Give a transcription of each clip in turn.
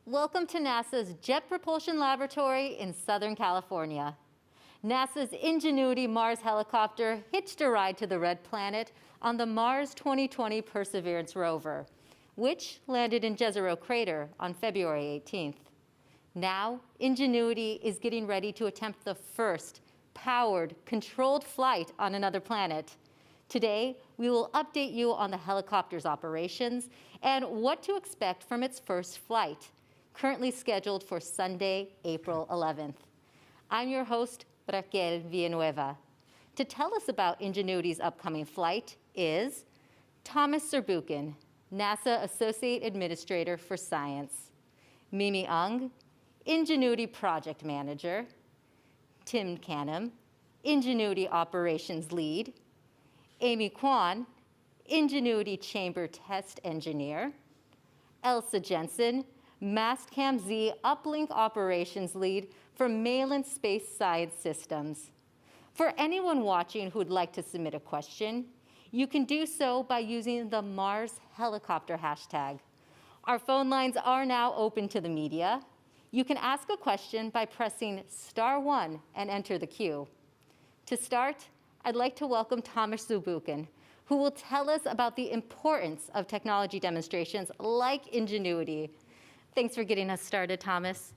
Welcome to NASA's Jet Propulsion Laboratory in Southern California. NASA's Ingenuity Mars helicopter hitched a ride to the Red Planet on the Mars 2020 Perseverance rover, which landed in Jezero Crater on February 18th. Now, Ingenuity is getting ready to attempt the first powered, controlled flight on another planet. Today, we will update you on the helicopter's operations and what to expect from its first flight, currently scheduled for Sunday, April 11th. I'm your host, Raquel Villanueva. To tell us about Ingenuity's upcoming flight is Thomas Zurbuchen, NASA Associate Administrator for Science, Mimi Ung, Ingenuity Project Manager, Tim Canham, Ingenuity Operations Lead, Amy Kwan, Ingenuity Chamber Test Engineer, Elsa Jensen, Mastcam Z Uplink Operations Lead for Malin Space Science Systems. For anyone watching who would like to submit a question, you can do so by using the MarsHelicopter hashtag. Our phone lines are now open to the media. You can ask a question by pressing *1 and enter the queue. To start, I'd like to welcome Thomas Zurbuchen, who will tell us about the importance of technology demonstrations like Ingenuity. Thanks for getting us started, Thomas.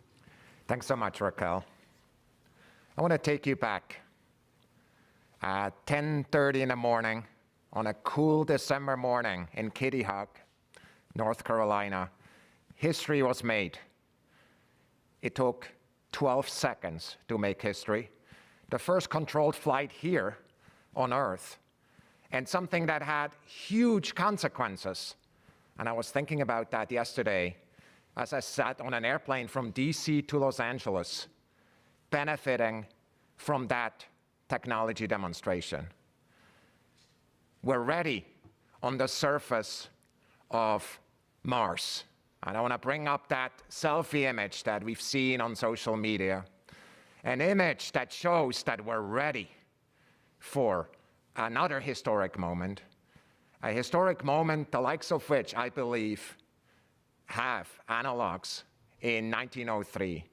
Thanks so much, Raquel. I want to take you back at 10:30 in the morning on a cool December morning in Kitty Hawk, North Carolina. History was made. It took 12 seconds to make history. The first controlled flight here on Earth, and something that had huge consequences. And I was thinking about that yesterday as I sat on an airplane from DC to Los Angeles, benefiting from that technology demonstration. We're ready on the surface of Mars. And I want to bring up that selfie image that we've seen on social media, an image that shows that we're ready for another historic moment, a historic moment the likes of which I believe have analogs in 1903,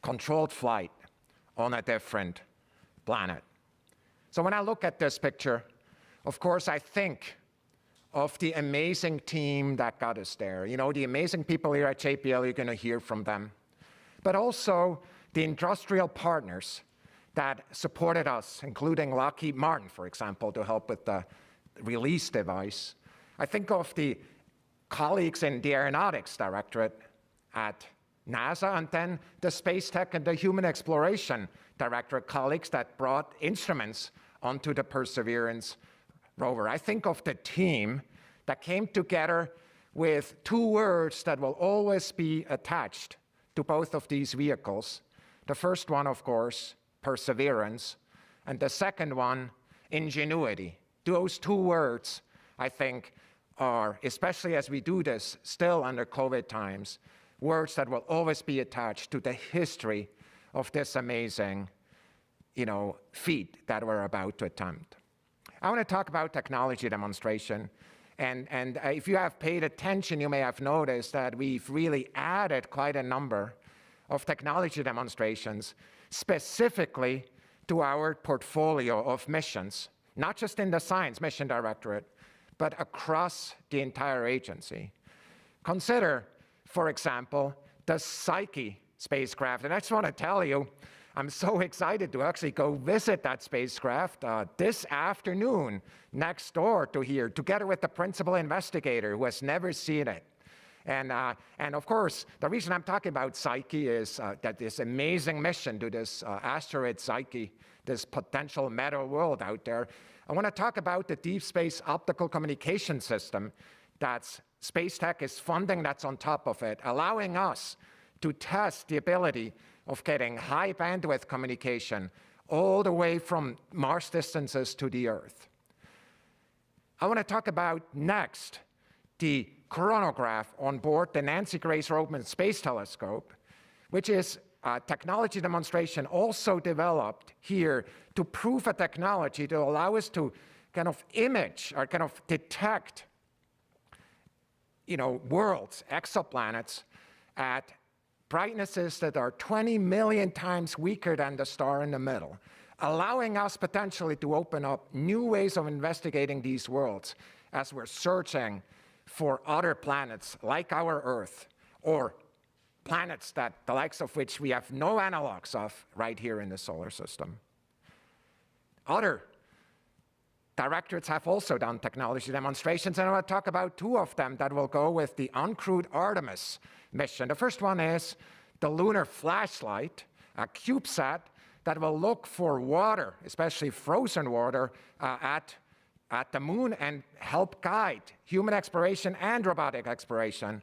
controlled flight on a different planet. So when I look at this picture, of course, I think of the amazing team that got us there. You know, the amazing people here at JPL, you're going to hear from them. But also the industrial partners that supported us, including Lockheed Martin, for example, to help with the release device. I think of the colleagues in the Aeronautics Directorate at NASA, and then the Space Tech and the Human Exploration Directorate colleagues that brought instruments onto the Perseverance rover. I think of the team that came together with two words that will always be attached to both of these vehicles. The first one, of course, perseverance, and the second one, ingenuity. Those two words, I think, are, especially as we do this still under COVID times, words that will always be attached to the history of this amazing, feat that we're about to attempt. I want to talk about technology demonstration. And if you have paid attention, you may have noticed that we've really added quite a number of technology demonstrations specifically to our portfolio of missions, not just in the Science Mission Directorate, but across the entire agency. Consider, for example, the Psyche spacecraft. And I just want to tell you, I'm so excited to actually go visit that spacecraft this afternoon next door to here, together with the principal investigator who has never seen it. And of course, the reason I'm talking about Psyche is that this amazing mission to this asteroid Psyche, this potential meta world out there. I want to talk about the Deep Space Optical Communication System that Space Tech is funding, that's on top of it, allowing us to test the ability of getting high bandwidth communication all the way from Mars distances to the Earth. I want to talk about next the chronograph on board the Nancy Grace Roman Space Telescope, which is a technology demonstration also developed here to prove a technology to allow us to kind of image or kind of detect worlds, exoplanets, at brightnesses that are 20 million times weaker than the star in the middle, allowing us potentially to open up new ways of investigating these worlds as we're searching for other planets like our Earth, or planets that the likes of which we have no analogs of right here in the solar system. Other directorates have also done technology demonstrations, and I want to talk about two of them that will go with the uncrewed Artemis mission. The first one is the Lunar Flashlight, a CubeSat that will look for water, especially frozen water, at the moon and help guide human exploration and robotic exploration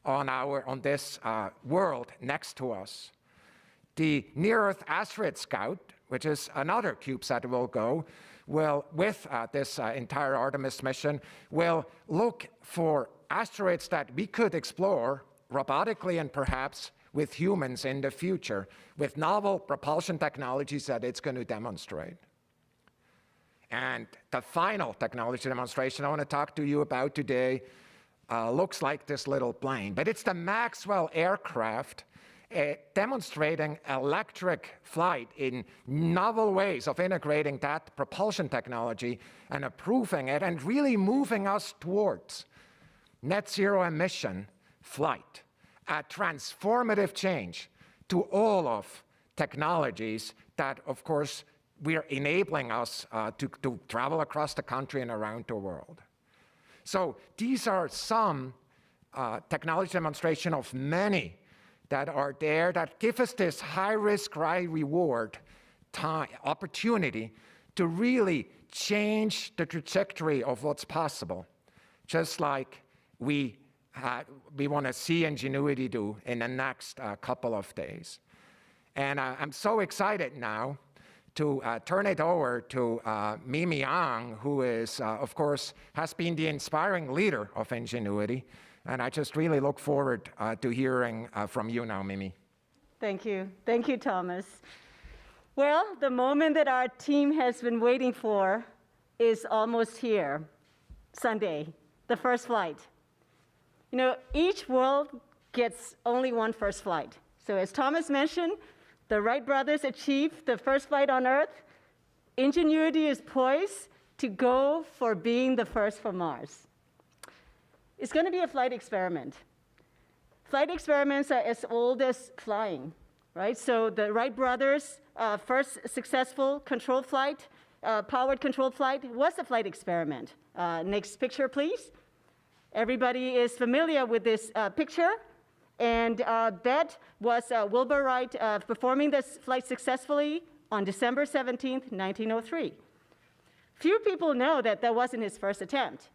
on this world next to us. The Near-Earth Asteroid Scout, which is another CubeSat that will go, with this entire Artemis mission, will look for asteroids that we could explore robotically and perhaps with humans in the future, with novel propulsion technologies that it's going to demonstrate. And the final technology demonstration I want to talk to you about today looks like this little plane, but it's the Maxwell aircraft demonstrating electric flight in novel ways of integrating that propulsion technology and improving it and really moving us towards net zero emission flight, a transformative change to all of technologies that, of course, we are enabling us to travel across the country and around the world. So these are some technology demonstration of many that are there that give us this high-risk, high-reward opportunity to really change the trajectory of what's possible, just like we want to see Ingenuity do in the next couple of days. And I'm so excited now to turn it over to Mimi Yang, who is, of course, has been the inspiring leader of Ingenuity. And I just really look forward to hearing from you now, Mimi. Thank you. Thank you, Thomas. Well, the moment that our team has been waiting for is almost here. Sunday, the first flight. You know, each world gets only one first flight. So as Thomas mentioned, the Wright brothers achieved the first flight on Earth. Ingenuity is poised to go for being the first for Mars. It's going to be a flight experiment. Flight experiments are as old as flying, right? So the Wright brothers' first successful controlled flight, powered controlled flight, was a flight experiment. Next picture, please. Everybody is familiar with this picture. And that was Wilbur Wright performing this flight successfully on December 17th, 1903. Few people know that that wasn't his first attempt.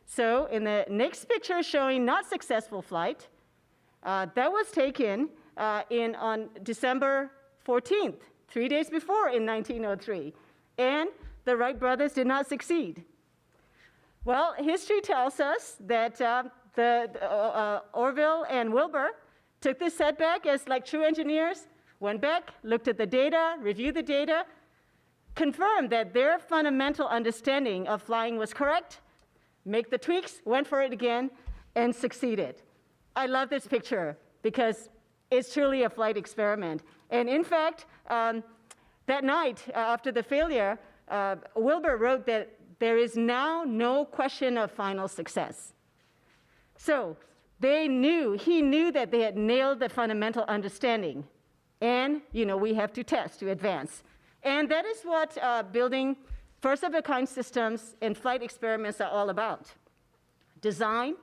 So in the next picture showing not successful flight, that was taken on December 14th, 3 days before in 1903. And the Wright brothers did not succeed. Well, history tells us that Orville and Wilbur took this setback as like true engineers, went back, looked at the data, reviewed the data, confirmed that their fundamental understanding of flying was correct, make the tweaks, went for it again, and succeeded. I love this picture because it's truly a flight experiment. And in fact, that night after the failure, Wilbur wrote that there is now no question of final success. So he knew that they had nailed the fundamental understanding. And, we have to test to advance. And that is what building first-of-a-kind systems and flight experiments are all about. Design,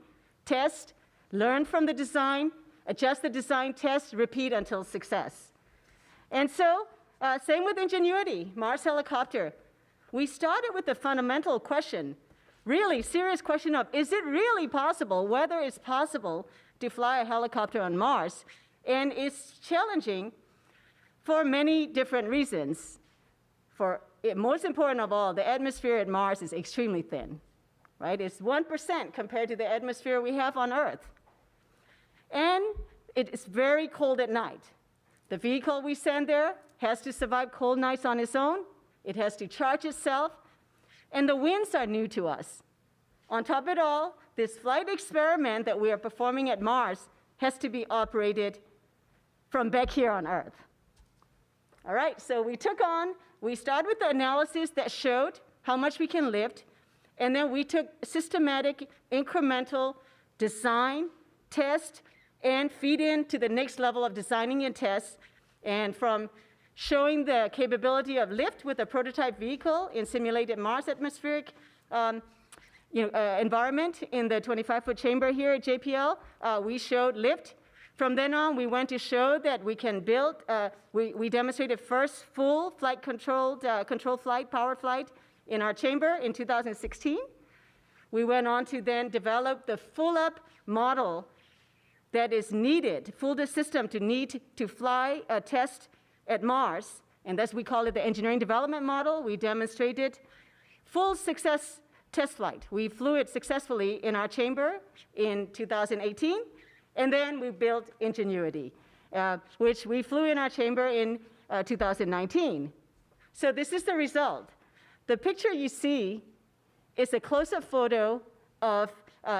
test, learn from the design, adjust the design, test, repeat until success. And so, same with Ingenuity, MarsHelicopter. We started with the fundamental question, really serious question of, is it really possible, whether it's possible to fly a helicopter on Mars? And it's challenging for many different reasons. Most important of all, the atmosphere at Mars is extremely thin, right? It's 1% compared to the atmosphere we have on Earth. And it is very cold at night. The vehicle we send there has to survive cold nights on its own. It has to charge itself. And the winds are new to us. On top of it all, this flight experiment that we are performing at Mars has to be operated from back here on Earth. All right, so we started with the analysis that showed how much we can lift, and then we took systematic, incremental design, test, and feed into the next level of designing and test, and from showing the capability of lift with a prototype vehicle in simulated Mars atmospheric environment in the 25-foot chamber here at JPL, we showed lift. From then on, we went to show that we can build, we demonstrated first full flight controlled flight, power flight in our chamber in 2016. We went on to then develop the full-up model that is needed, full system to fly a test at Mars, and thus we call it the engineering development model. We demonstrated full success test flight. We flew it successfully in our chamber in 2018, and then we built Ingenuity, which we flew in our chamber in 2019. So this is the result. The picture you see is a close-up photo of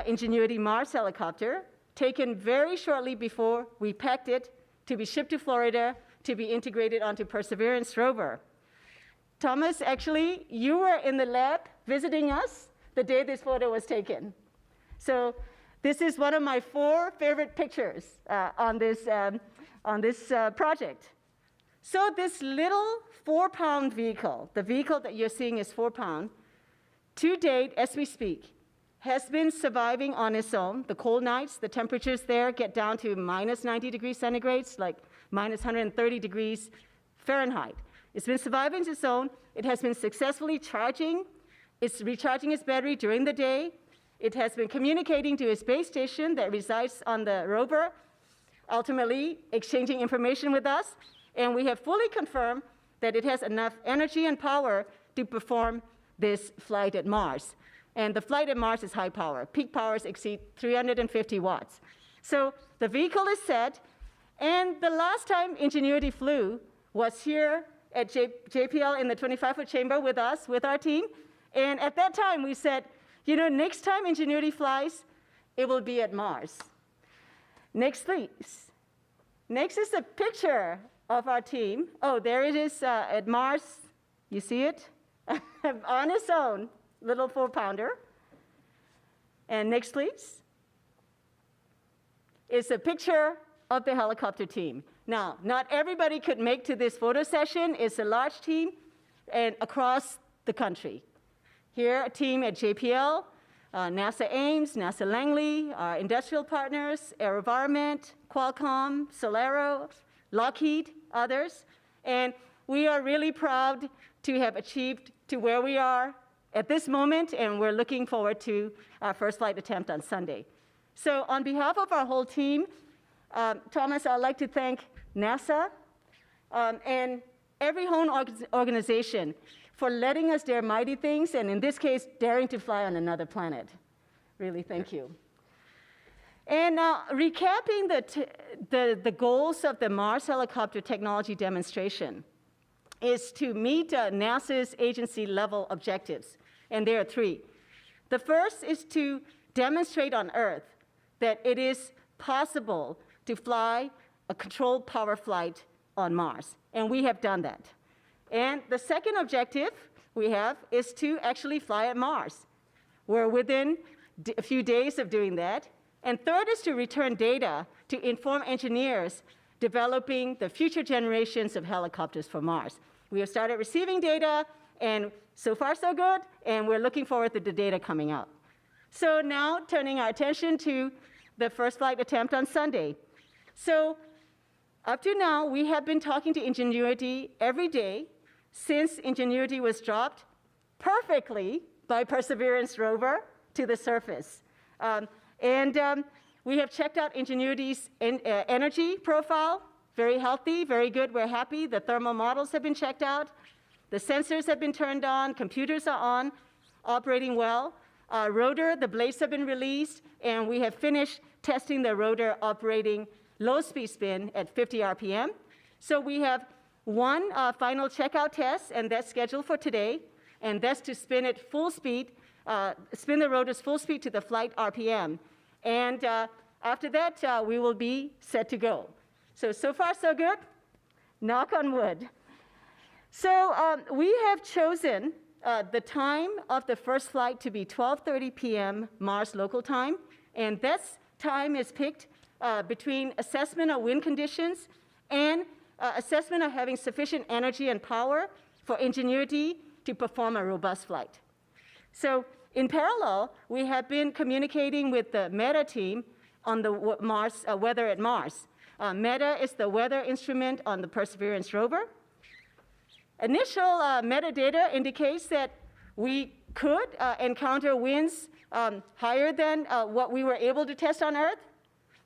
Ingenuity MarsHelicopter, taken very shortly before we packed it to be shipped to Florida to be integrated onto Perseverance rover. Thomas, actually, you were in the lab visiting us the day this photo was taken. So this is one of my 4 favorite pictures on this project. So this little 4-pound vehicle, the vehicle that you're seeing is 4 pounds, to date, as we speak, has been surviving on its own. The cold nights, the temperatures there get down to minus 90 degrees centigrade, like minus 130 degrees Fahrenheit. It's been surviving its own. It has been successfully charging. It's recharging its battery during the day. It has been communicating to its base station that resides on the rover, ultimately exchanging information with us. And we have fully confirmed that it has enough energy and power to perform this flight at Mars. And the flight at Mars is high power. Peak powers exceed 350 watts. So the vehicle is set. And the last time Ingenuity flew was here at JPL in the 25-foot chamber with us, with our team. And at that time, we said, next time Ingenuity flies, it will be at Mars. Next, please. Next is a picture of our team. Oh, there it is at Mars. You see it? On its own, little 4-pounder. And next, please. It's a picture of the helicopter team. Now, not everybody could make to this photo session. It's a large team and across the country. Here, a team at JPL, NASA Ames, NASA Langley, our industrial partners, AeroVironment, Qualcomm, Solero, Lockheed, others. And we are really proud to have achieved to where we are at this moment, and we're looking forward to our first flight attempt on Sunday. So on behalf of our whole team, Thomas, I'd like to thank NASA and every home organization for letting us dare mighty things, and in this case, daring to fly on another planet. Really, thank you. And recapping the goals of the MarsHelicopter technology demonstration is to meet NASA's agency-level objectives, and there are 3. The first is to demonstrate on Earth that it is possible to fly a controlled power flight on Mars, and we have done that. And the second objective we have is to actually fly at Mars. We're within a few days of doing that. And third is to return data to inform engineers developing the future generations of helicopters for Mars. We have started receiving data, and so far so good, and we're looking forward to the data coming out. So now turning our attention to the first flight attempt on Sunday. So up to now, we have been talking to Ingenuity every day since Ingenuity was dropped perfectly by Perseverance rover to the surface. We have checked out Ingenuity's energy profile, very healthy, very good, we're happy. The thermal models have been checked out. The sensors have been turned on, computers are on, operating well. Rotor, the blades have been released, and we have finished testing the rotor operating low-speed spin at 50 RPM. So we have one final checkout test, and that's scheduled for today, and that's to spin it full speed, spin the rotors full speed to the flight RPM. And after that, we will be set to go. So far so good. Knock on wood. So we have chosen the time of the first flight to be 12:30 p.m. Mars local time, and this time is picked between assessment of wind conditions and assessment of having sufficient energy and power for Ingenuity to perform a robust flight. So in parallel, we have been communicating with the META team on the Mars weather at Mars. META is the weather instrument on the Perseverance rover. Initial metadata indicates that we could encounter winds higher than what we were able to test on Earth,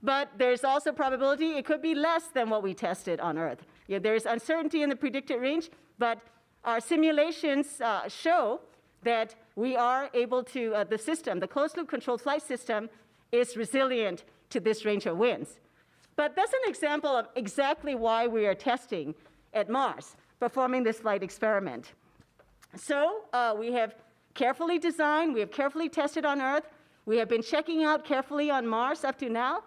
but there's also probability it could be less than what we tested on Earth. Yeah, there's uncertainty in the predicted range, but our simulations show that we are able to, the system, the closed-loop controlled flight system, is resilient to this range of winds. But that's an example of exactly why we are testing at Mars, performing this flight experiment. So we have carefully designed, we have carefully tested on Earth, we have been checking out carefully on Mars up to now,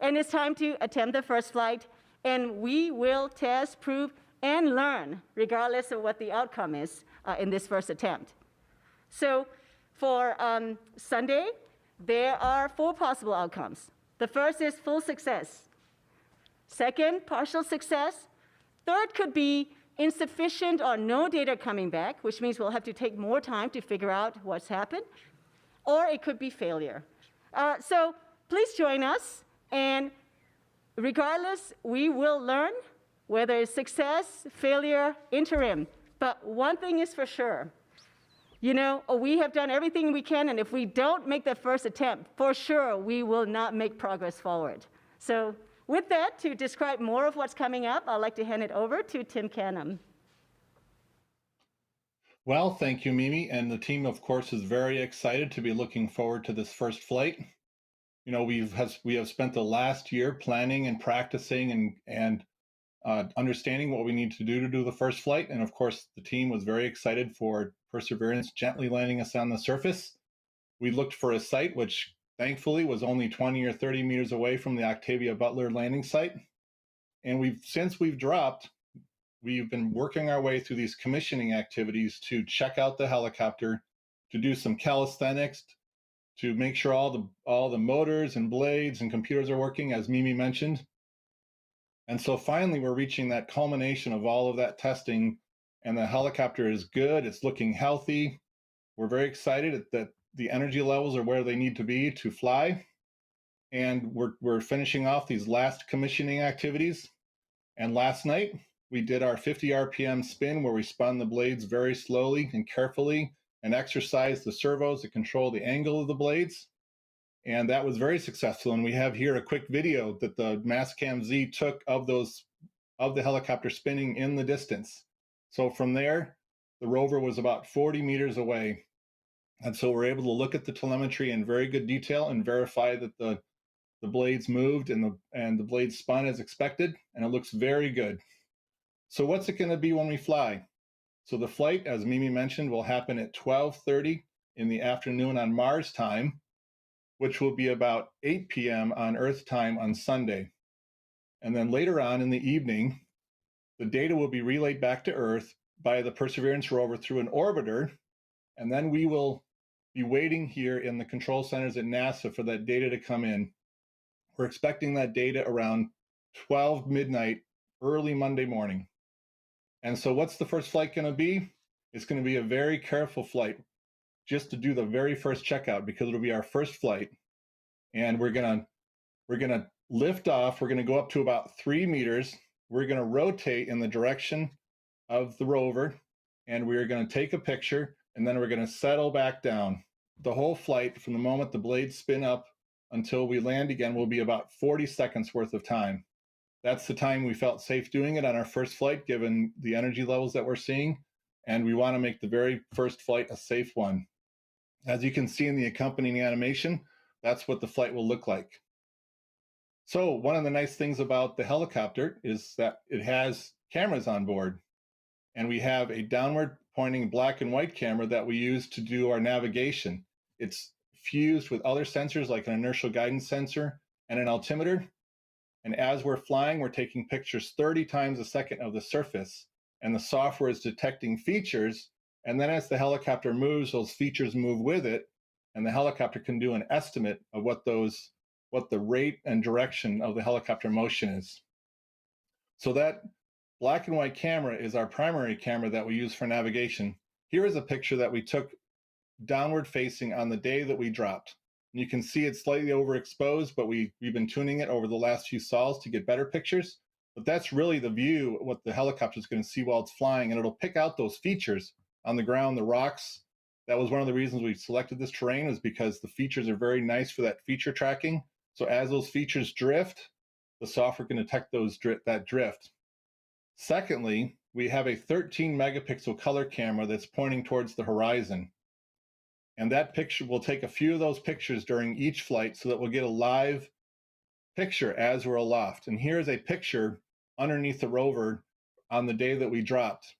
and it's time to attempt the first flight, and we will test, prove, and learn, regardless of what the outcome is in this first attempt. So for Sunday, there are 4 possible outcomes. The first is full success. Second, partial success. Third could be insufficient or no data coming back, which means we'll have to take more time to figure out what's happened. Or it could be failure. So please join us, and regardless, we will learn whether it's success, failure, interim. But one thing is for sure. You know, we have done everything we can, and if we don't make the first attempt, for sure, we will not make progress forward. So with that, to describe more of what's coming up, I'd like to hand it over to Tim Canham. Well, thank you, Mimi. And the team, of course, is very excited to be looking forward to this first flight. You know, we have spent the last year planning and practicing and understanding what we need to do the first flight. And of course, the team was very excited for Perseverance gently landing us on the surface. We looked for a site which thankfully was only 20 or 30 meters away from the Octavia Butler landing site. And since we've dropped, we've been working our way through these commissioning activities to check out the helicopter, to do some calisthenics, to make sure all the motors and blades and computers are working, as Mimi mentioned. And so finally, we're reaching that culmination of all of that testing, and the helicopter is good. It's looking healthy. We're very excited that the energy levels are where they need to be to fly. And we're finishing off these last commissioning activities. And last night, we did our 50 RPM spin where we spun the blades very slowly and carefully and exercised the servos to control the angle of the blades. And that was very successful. And we have here a quick video that the Mastcam Z took of the helicopter spinning in the distance. So from there, the rover was about 40 meters away. And so we're able to look at the telemetry in very good detail and verify that the blades moved and the blades spun as expected, and it looks very good. So what's it going to be when we fly? So the flight, as Mimi mentioned, will happen at 12:30 in the afternoon on Mars time, which will be about 8 p.m. on Earth time on Sunday. And then later on in the evening, the data will be relayed back to Earth by the Perseverance rover through an orbiter, and then we will be waiting here in the control centers at NASA for that data to come in. We're expecting that data around 12 midnight, early Monday morning. And so what's the first flight going to be? It's going to be a very careful flight just to do the very first checkout, because it'll be our first flight. And we're going to lift off. We're going to go up to about 3 meters. We're going to rotate in the direction of the rover, and we're going to take a picture, and then we're going to settle back down. The whole flight, from the moment the blades spin up until we land again, will be about 40 seconds worth of time. That's the time we felt safe doing it on our first flight, given the energy levels that we're seeing, and we want to make the very first flight a safe one. As you can see in the accompanying animation, that's what the flight will look like. So one of the nice things about the helicopter is that it has cameras on board, and we have a downward pointing black and white camera that we use to do our navigation. It's fused with other sensors like an inertial guidance sensor and an altimeter. And as we're flying, we're taking pictures 30 times a second of the surface, and the software is detecting features. And then as the helicopter moves, those features move with it, and the helicopter can do an estimate of what the rate and direction of the helicopter motion is. So that black and white camera is our primary camera that we use for navigation. Here is a picture that we took downward facing on the day that we dropped. And you can see it's slightly overexposed, but we've been tuning it over the last few sols to get better pictures. But that's really the view, what the helicopter is going to see while it's flying, and it'll pick out those features on the ground, the rocks. That was one of the reasons we selected this terrain, is because the features are very nice for that feature tracking. So as those features drift, the software can detect that drift. Secondly, we have a 13 megapixel color camera that's pointing towards the horizon. And that picture, will take a few of those pictures during each flight so that we'll get a live picture as we're aloft. And here's a picture underneath the rover on the day that we dropped.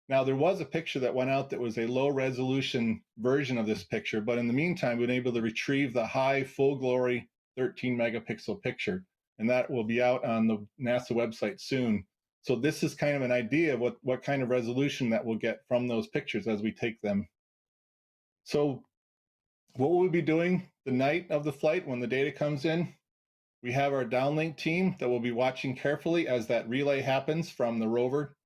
Now, there was a picture that went out that was a low resolution version of this picture, but in the meantime, we've been able to retrieve the high full glory 13 megapixel picture. And that will be out on the NASA website soon. So this is kind of an idea of what kind of resolution that we'll get from those pictures as we take them. So what will we be doing the night of the flight when the data comes in? We have our downlink team that will be watching carefully as that relay happens from the rover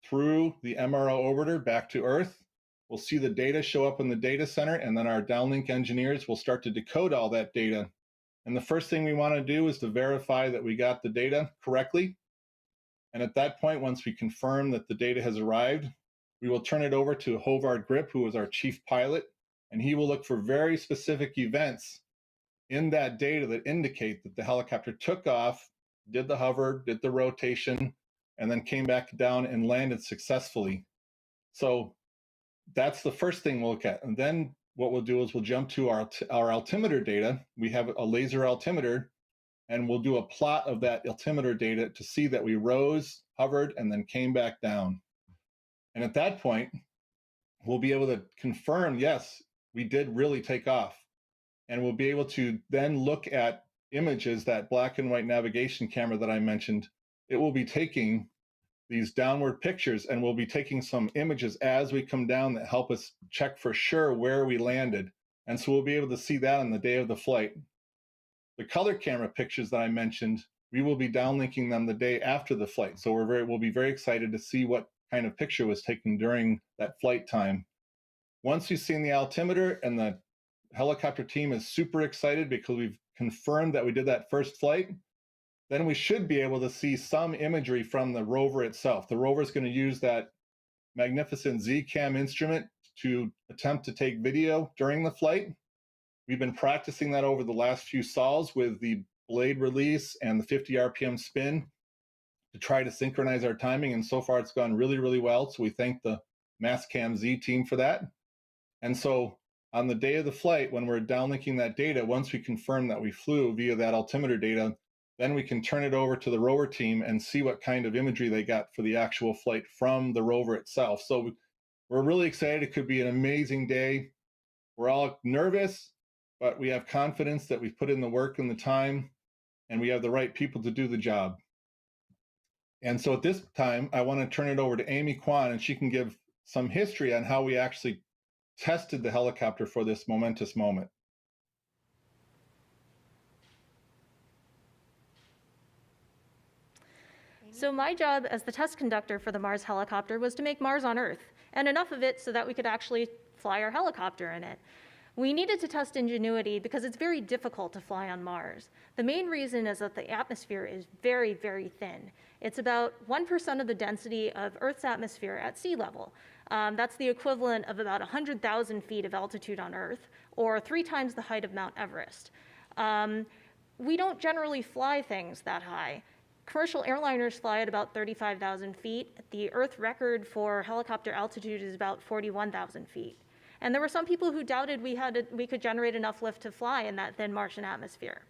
through the MRO orbiter back to Earth. We'll see the data show up in the data center, and then our downlink engineers will start to decode all that data. And the first thing we want to do is to verify that we got the data correctly. And at that point, once we confirm that the data has arrived, we will turn it over to Hovard Grip, who is our chief pilot, and he will look for very specific events in that data that indicate that the helicopter took off, did the hover, did the rotation, and then came back down and landed successfully. So that's the first thing we'll look at. And then what we'll do is we'll jump to our altimeter data. We have a laser altimeter, and we'll do a plot of that altimeter data to see that we rose, hovered, and then came back down. And at that point, we'll be able to confirm, yes, we did really take off. And we'll be able to then look at images, that black and white navigation camera that I mentioned. It will be taking these downward pictures, and we'll be taking some images as we come down that help us check for sure where we landed. And so we'll be able to see that on the day of the flight. The color camera pictures that I mentioned, we will be downlinking them the day after the flight. So we'll be very excited to see what kind of picture was taken during that flight time. Once you've seen the altimeter, and the helicopter team is super excited because we've confirmed that we did that first flight, then we should be able to see some imagery from the rover itself. The rover is going to use that magnificent Z-Cam instrument to attempt to take video during the flight. We've been practicing that over the last few sols with the blade release and the 50 RPM spin to try to synchronize our timing, and so far it's gone really, really well. So we thank the Mastcam Z team for that. And so on the day of the flight, when we're downlinking that data, once we confirm that we flew via that altimeter data, then we can turn it over to the rover team and see what kind of imagery they got for the actual flight from the rover itself. So we're really excited. It could be an amazing day. We're all nervous, but we have confidence that we've put in the work and the time, and we have the right people to do the job. And so at this time, I want to turn it over to Amy Kwan, and she can give some history on how we actually tested the helicopter for this momentous moment. So my job as the test conductor for the Mars helicopter was to make Mars on Earth, and enough of it so that we could actually fly our helicopter in it. We needed to test Ingenuity because it's very difficult to fly on Mars. The main reason is that the atmosphere is very, very thin. It's about 1% of the density of Earth's atmosphere at sea level. That's the equivalent of about 100,000 feet of altitude on Earth, or 3 times the height of Mount Everest. We don't generally fly things that high. Commercial airliners fly at about 35,000 feet. The Earth record for helicopter altitude is about 41,000 feet. And there were some people who doubted we could generate enough lift to fly in that thin Martian atmosphere.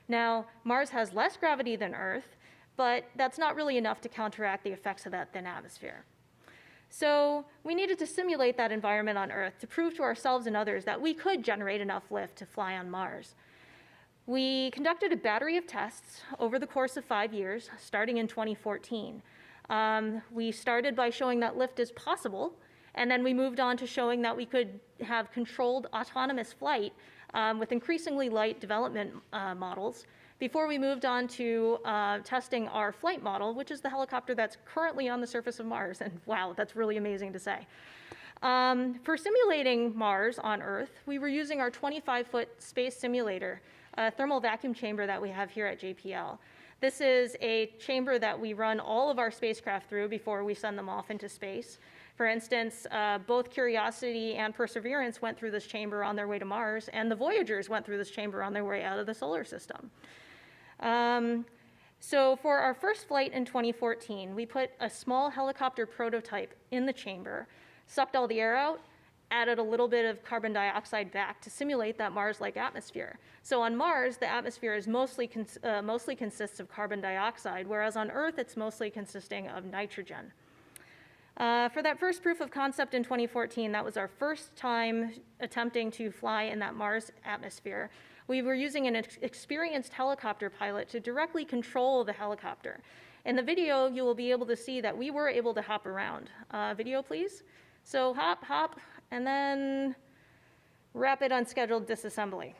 Now, Mars has less gravity than Earth, but that's not really enough to counteract the effects of that thin atmosphere. So we needed to simulate that environment on Earth to prove to ourselves and others that we could generate enough lift to fly on Mars. We conducted a battery of tests over the course of 5 years, starting in 2014. We started by showing that lift is possible, and then we moved on to showing that we could have controlled autonomous flight with increasingly light development models before we moved on to testing our flight model, which is the helicopter that's currently on the surface of Mars. And wow, that's really amazing to say. For simulating Mars on Earth, we were using our 25-foot space simulator, a thermal vacuum chamber that we have here at JPL. This is a chamber that we run all of our spacecraft through before we send them off into space. For instance, both Curiosity and Perseverance went through this chamber on their way to Mars, and the Voyagers went through this chamber on their way out of the solar system. So for our first flight in 2014, we put a small helicopter prototype in the chamber, sucked all the air out, added a little bit of carbon dioxide back to simulate that Mars-like atmosphere. So on Mars, the atmosphere is mostly consists of carbon dioxide, whereas on Earth, it's mostly consisting of nitrogen. For that first proof of concept in 2014, that was our first time attempting to fly in that Mars atmosphere. We were using an experienced helicopter pilot to directly control the helicopter. In the video, you will be able to see that we were able to hop around. Video, please. So hop, hop, and then rapid unscheduled disassembly.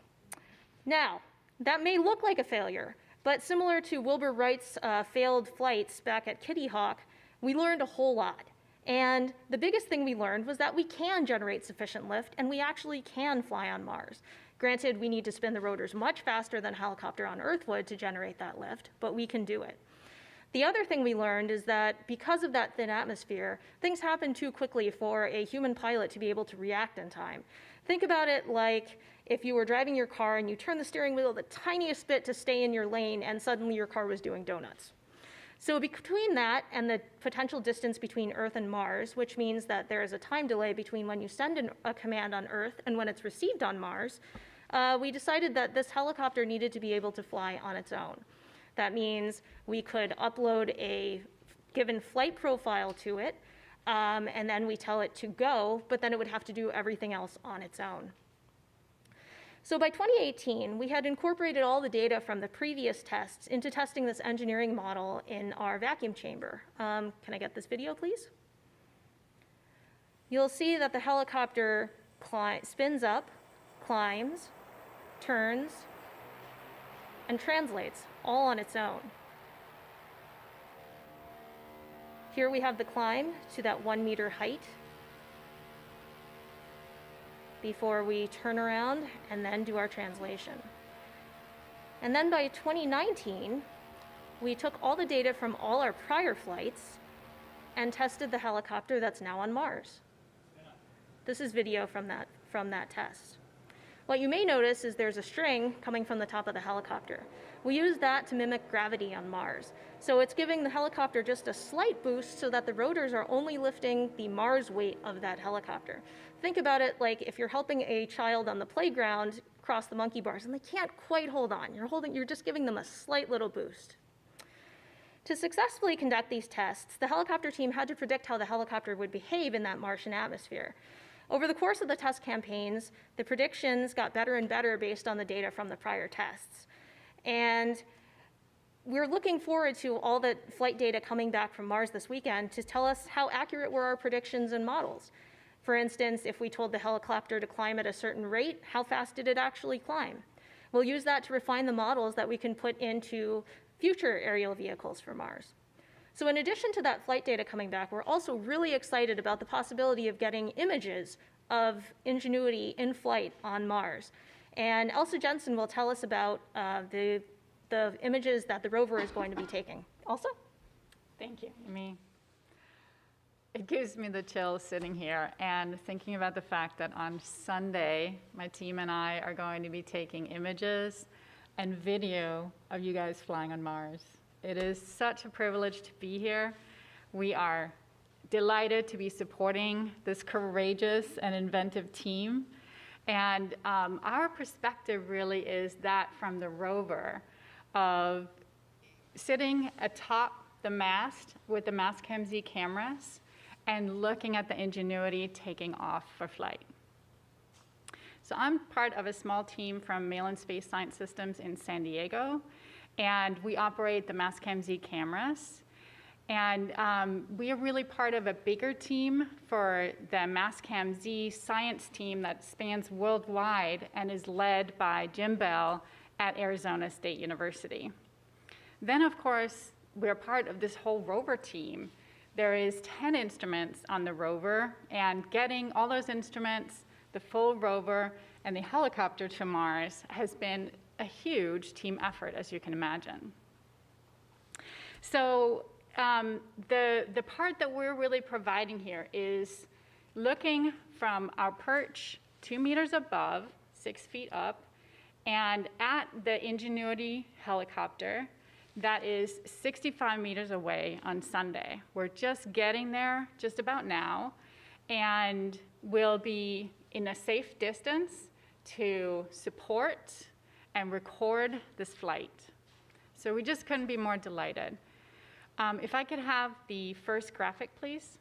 Now, that may look like a failure, but similar to Wilbur Wright's failed flights back at Kitty Hawk, we learned a whole lot. And the biggest thing we learned was that we can generate sufficient lift, and we actually can fly on Mars. Granted, we need to spin the rotors much faster than a helicopter on Earth would to generate that lift, but we can do it. The other thing we learned is that because of that thin atmosphere, things happen too quickly for a human pilot to be able to react in time. Think about it like if you were driving your car and you turn the steering wheel the tiniest bit to stay in your lane, and suddenly your car was doing donuts. So between that and the potential distance between Earth and Mars, which means that there is a time delay between when you send a command on Earth and when it's received on Mars, we decided that this helicopter needed to be able to fly on its own. That means we could upload a given flight profile to it, and then we tell it to go, but then it would have to do everything else on its own. So by 2018, we had incorporated all the data from the previous tests into testing this engineering model in our vacuum chamber. Can I get this video, please? You'll see that the helicopter spins up, climbs, turns, and translates all on its own. Here we have the climb to that 1 meter height before we turn around and then do our translation. And then by 2019, we took all the data from all our prior flights and tested the helicopter that's now on Mars. This is video from that test. What you may notice is there's a string coming from the top of the helicopter. We use that to mimic gravity on Mars. So it's giving the helicopter just a slight boost so that the rotors are only lifting the Mars weight of that helicopter. Think about it like if you're helping a child on the playground cross the monkey bars and they can't quite hold on. You're just giving them a slight little boost. To successfully conduct these tests, the helicopter team had to predict how the helicopter would behave in that Martian atmosphere. Over the course of the test campaigns, the predictions got better and better based on the data from the prior tests. And we're looking forward to all the flight data coming back from Mars this weekend to tell us how accurate were our predictions and models. For instance, if we told the helicopter to climb at a certain rate, how fast did it actually climb? We'll use that to refine the models that we can put into future aerial vehicles for Mars. So in addition to that flight data coming back, we're also really excited about the possibility of getting images of Ingenuity in flight on Mars. And Elsa Jensen will tell us about the images that the rover is going to be taking. Elsa? Thank you, Amy. It gives me the chills sitting here and thinking about the fact that on Sunday, my team and I are going to be taking images and video of you guys flying on Mars. It is such a privilege to be here. We are delighted to be supporting this courageous and inventive team. And our perspective really is that from the rover of sitting atop the mast with the Mastcam Z cameras and looking at the Ingenuity taking off for flight. So I'm part of a small team from Malin Space Science Systems in San Diego, and we operate the Mastcam-Z cameras. And we are really part of a bigger team for the Mastcam-Z science team that spans worldwide and is led by Jim Bell at Arizona State University. Then, of course, we're part of this whole rover team. There is 10 instruments on the rover, and getting all those instruments, the full rover, and the helicopter to Mars has been a huge team effort, as you can imagine. So the part that we're really providing here is looking from our perch 2 meters above, 6 feet up, and at the Ingenuity helicopter that is 65 meters away on Sunday. We're just getting there just about now, and we'll be in a safe distance to support and record this flight. So we just couldn't be more delighted. If I could have the first graphic, please.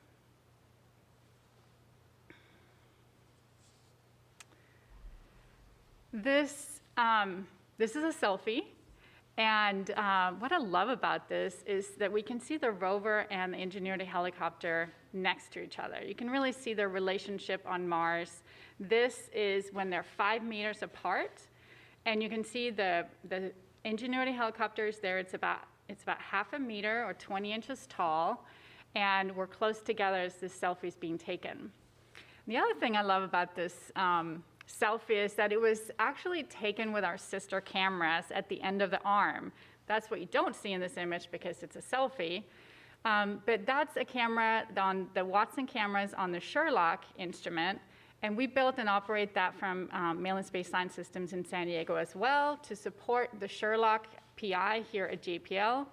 This is a selfie. And what I love about this is that we can see the rover and the Ingenuity helicopter next to each other. You can really see their relationship on Mars. This is when they're 5 meters apart. And you can see the Ingenuity helicopter is there. It's about half a meter or 20 inches tall. And we're close together as this selfie is being taken. The other thing I love about this selfie is that it was actually taken with our sister cameras at the end of the arm. That's what you don't see in this image because it's a selfie. But that's a camera on the Watson cameras on the SHERLOC instrument. And we built and operate that from Malin Space Science Systems in San Diego as well to support the SHERLOC PI here at JPL.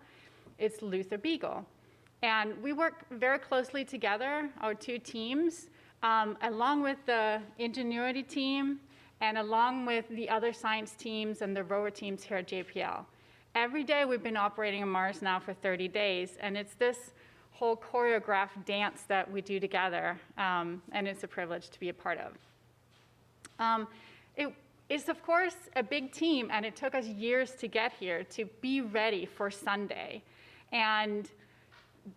It's Luther Beagle. And we work very closely together, our two teams, along with the Ingenuity team and along with the other science teams and the rover teams here at JPL. Every day we've been operating on Mars now for 30 days, and it's this whole choreographed dance that we do together, and it's a privilege to be a part of. It's, of course, a big team, and it took us years to get here to be ready for Sunday. And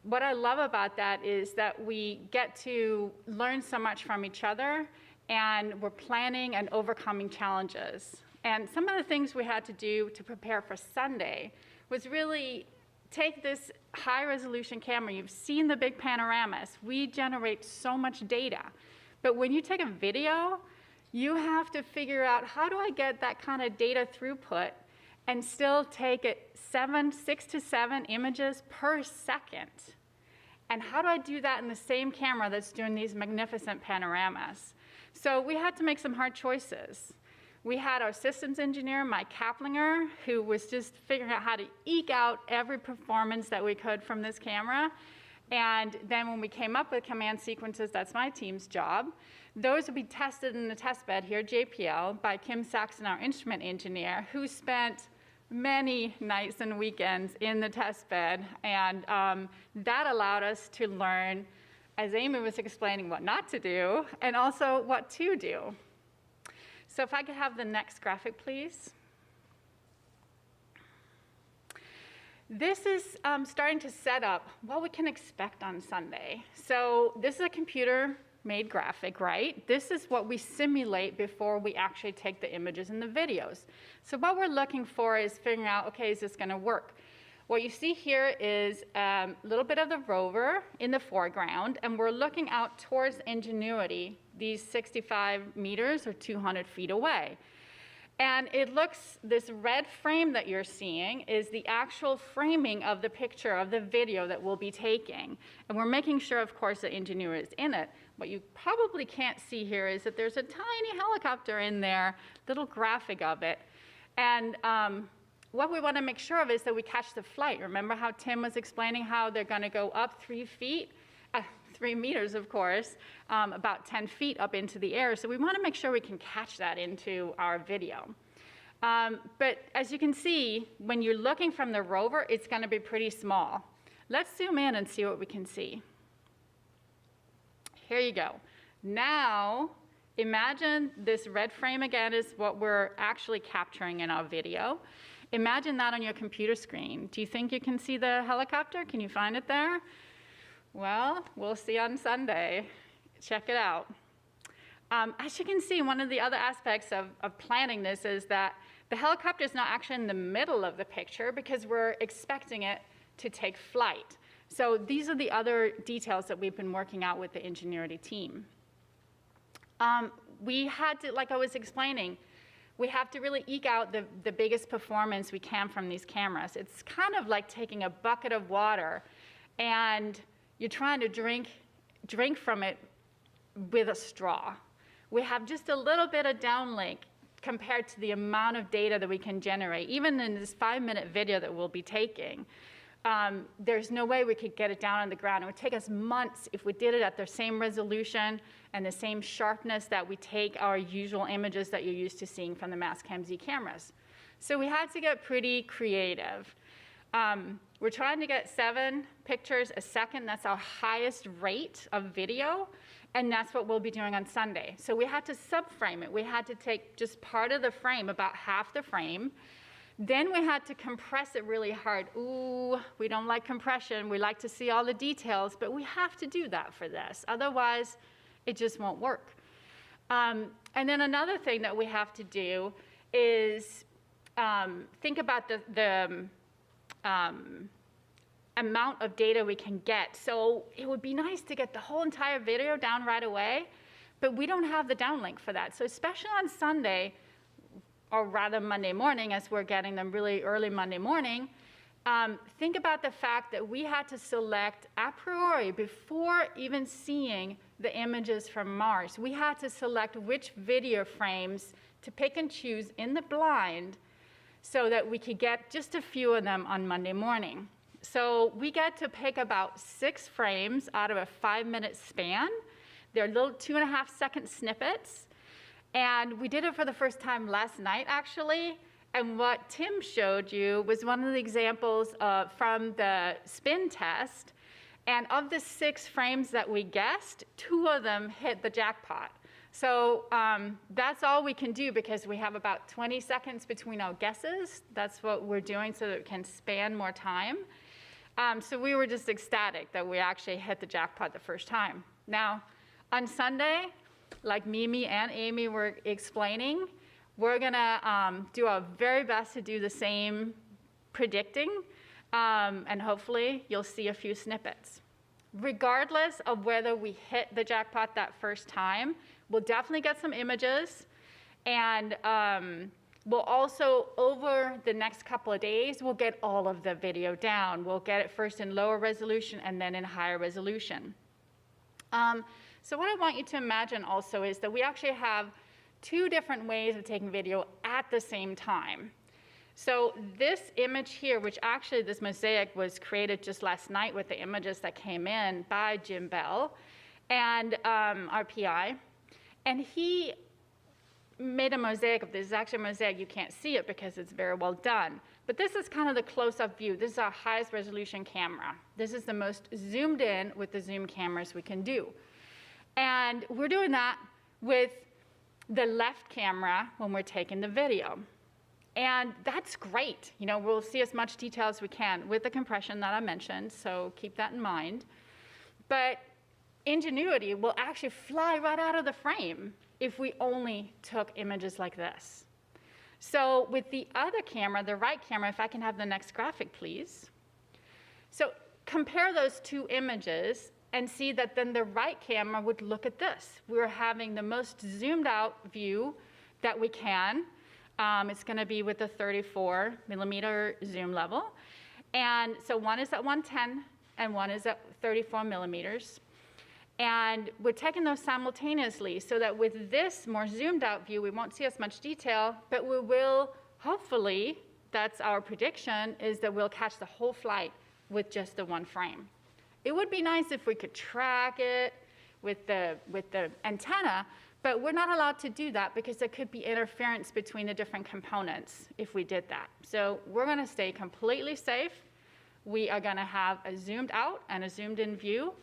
what I love about that is that we get to learn so much from each other, and we're planning and overcoming challenges. And some of the things we had to do to prepare for Sunday was really take this high-resolution camera. You've seen the big panoramas. We generate so much data. But when you take a video, you have to figure out, how do I get that kind of data throughput and still take it 6 to 7 images per second? And how do I do that in the same camera that's doing these magnificent panoramas? So we had to make some hard choices. We had our systems engineer, Mike Kaplinger, who was just figuring out how to eke out every performance that we could from this camera. And then when we came up with command sequences, that's my team's job. Those would be tested in the test bed here at JPL by Kim Saxon, our instrument engineer, who spent many nights and weekends in the test bed. And that allowed us to learn, as Amy was explaining, what not to do, and also what to do. So if I could have the next graphic, please. This is starting to set up what we can expect on Sunday. So this is a computer-made graphic, right? This is what we simulate before we actually take the images and the videos. So what we're looking for is figuring out, okay, is this going to work? What you see here is a little bit of the rover in the foreground, and we're looking out towards Ingenuity, these 65 meters or 200 feet away. And it looks, this red frame that you're seeing is the actual framing of the picture of the video that we'll be taking. And we're making sure, of course, that Ingenuity is in it. What you probably can't see here is that there's a tiny helicopter in there, little graphic of it. And what we want to make sure of is that we catch the flight. Remember how Tim was explaining how they're going to go up 3 feet? 3 meters, of course, about 10 feet up into the air. So we want to make sure we can catch that into our video. But as you can see, when you're looking from the rover, it's going to be pretty small. Let's zoom in and see what we can see. Here you go. Now Imagine this red frame again is what we're actually capturing in our video. Imagine that on your computer screen. Do you think you can see the helicopter? Can you find it there? Well, we'll see on Sunday. Check it out. As you can see, one of the other aspects of planning this is that the helicopter is not actually in the middle of the picture because we're expecting it to take flight. So these are the other details that we've been working out with the Ingenuity team. We had to, like I was explaining, we have to really eke out the biggest performance we can from these cameras. It's kind of like taking a bucket of water and you're trying to drink from it with a straw. We have just a little bit of downlink compared to the amount of data that we can generate. Even in this 5-minute video that we'll be taking, there's no way we could get it down on the ground. It would take us months if we did it at the same resolution and the same sharpness that we take our usual images that you're used to seeing from the Mastcam Z cameras. So we had to get pretty creative. We're trying to get 7 pictures a second. That's our highest rate of video. And that's what we'll be doing on Sunday. So we had to subframe it. We had to take just part of the frame, about half the frame. Then we had to compress it really hard. Ooh, we don't like compression. We like to see all the details, but we have to do that for this. Otherwise, it just won't work. And then another thing that we have to do is think about the amount of data we can get. So it would be nice to get the whole entire video down right away, but we don't have the downlink for that. So especially on Sunday, or rather Monday morning, as we're getting them really early Monday morning, think about the fact that we had to select a priori, before even seeing the images from Mars, we had to select which video frames to pick and choose in the blind so that we could get just a few of them on Monday morning. So we get to pick about 6 frames out of a 5-minute span. They're little 2.5-second snippets. And we did it for the first time last night, actually. And what Tim showed you was one of the examples from the spin test. And of the 6 frames that we guessed, 2 of them hit the jackpot. So that's all we can do because we have about 20 seconds between our guesses. That's what we're doing so that it can span more time. So we were just ecstatic that we actually hit the jackpot the first time. Now, on Sunday, like Mimi and Amy were explaining, we're gonna do our very best to do the same predicting, and hopefully you'll see a few snippets. Regardless of whether we hit the jackpot that first time, we'll definitely get some images, and we'll also, over the next couple of days, we'll get all of the video down. We'll get it first in lower resolution and then in higher resolution. So what I want you to imagine also is that we actually have 2 different ways of taking video at the same time. So this image here, which actually this mosaic was created just last night with the images that came in by Jim Bell and our PI, and he made a mosaic of this. It's actually a mosaic. You can't see it because it's very well done. But this is kind of the close-up view. This is our highest resolution camera. This is the most zoomed in with the zoom cameras we can do. And we're doing that with the left camera when we're taking the video. And that's great. You know, we'll see as much detail as we can with the compression that I mentioned, so keep that in mind. But Ingenuity will actually fly right out of the frame if we only took images like this. So with the other camera, the right camera, if I can have the next graphic, please. So compare those 2 images and see that then the right camera would look at this. We're having the most zoomed out view that we can. It's gonna be with a 34mm zoom level. And so one is at 110 and one is at 34mm. And we're taking those simultaneously so that with this more zoomed out view, we won't see as much detail, but we will, hopefully, that's our prediction, is that we'll catch the whole flight with just the 1 frame. It would be nice if we could track it with the antenna, but we're not allowed to do that because there could be interference between the different components if we did that. So we're gonna stay completely safe. We are gonna have a zoomed out and a zoomed in view.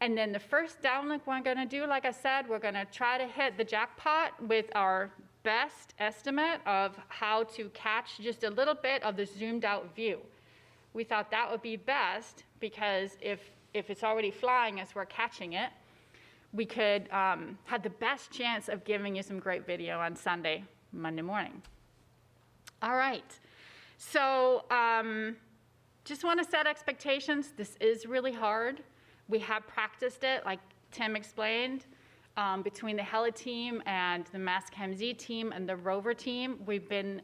And then the first downlink we're going to do, like I said, we're going to try to hit the jackpot with our best estimate of how to catch just a little bit of the zoomed out view. We thought that would be best because if it's already flying as we're catching it, we could have the best chance of giving you some great video on Sunday, Monday morning. All right, so just want to set expectations. This is really hard. We have practiced it, like Tim explained, between the Heli team and the MassChemZ team and the rover team. We've been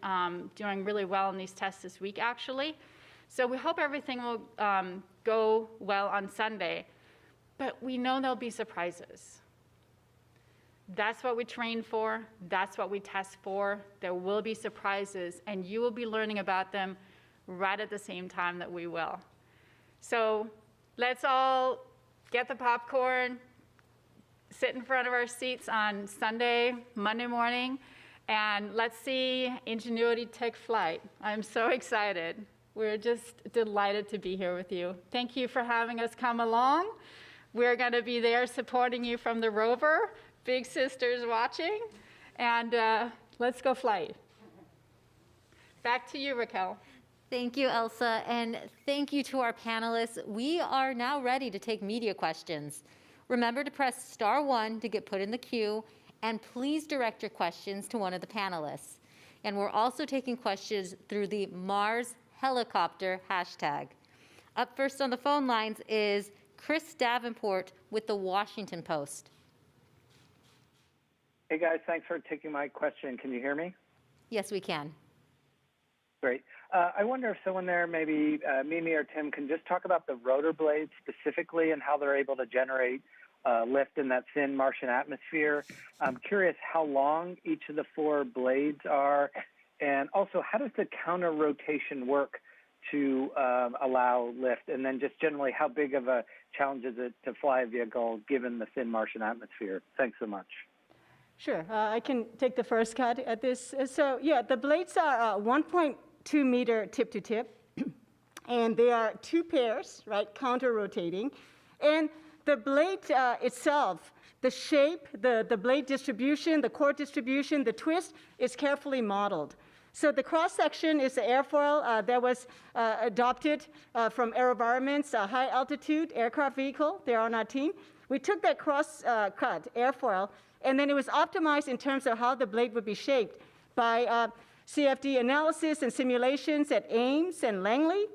doing really well in these tests this week, actually. So we hope everything will go well on Sunday, but we know there'll be surprises. That's what we train for. That's what we test for. There will be surprises, and you will be learning about them right at the same time that we will. So let's all get the popcorn, sit in front of our seats on Sunday, Monday morning, and let's see Ingenuity take flight. I'm so excited. We're just delighted to be here with you. Thank you for having us come along. We're going to be there supporting you from the rover, big sisters watching, and let's go flight. Back to you, Raquel. Thank you, Elsa, and thank you to our panelists. We are now ready to take media questions. Remember to press *1 to get put in the queue, and please direct your questions to one of the panelists. And we're also taking questions through the MarsHelicopter hashtag. Up first on the phone lines is Chris Davenport with the Washington Post. Hey guys, thanks for taking my question. Can you hear me? Yes, we can. Great. I wonder if someone there, maybe Mimi or Tim, can just talk about the rotor blades specifically and how they're able to generate lift in that thin Martian atmosphere. I'm curious how long each of the 4 blades are, and also how does the counter rotation work to allow lift, and then just generally how big of a challenge is it to fly a vehicle given the thin Martian atmosphere? Thanks so much. Sure, I can take the first cut at this. So yeah, the blades are 1.2 meter tip to tip, and they are 2 pairs, right, counter-rotating. And the blade itself, the shape, the blade distribution, the core distribution, the twist is carefully modeled. So the cross-section is the airfoil that was adopted from AeroVironment's high-altitude aircraft vehicle. They're on our team. We took that cross-cut airfoil, and then it was optimized in terms of how the blade would be shaped by CFD analysis and simulations at Ames and Langley.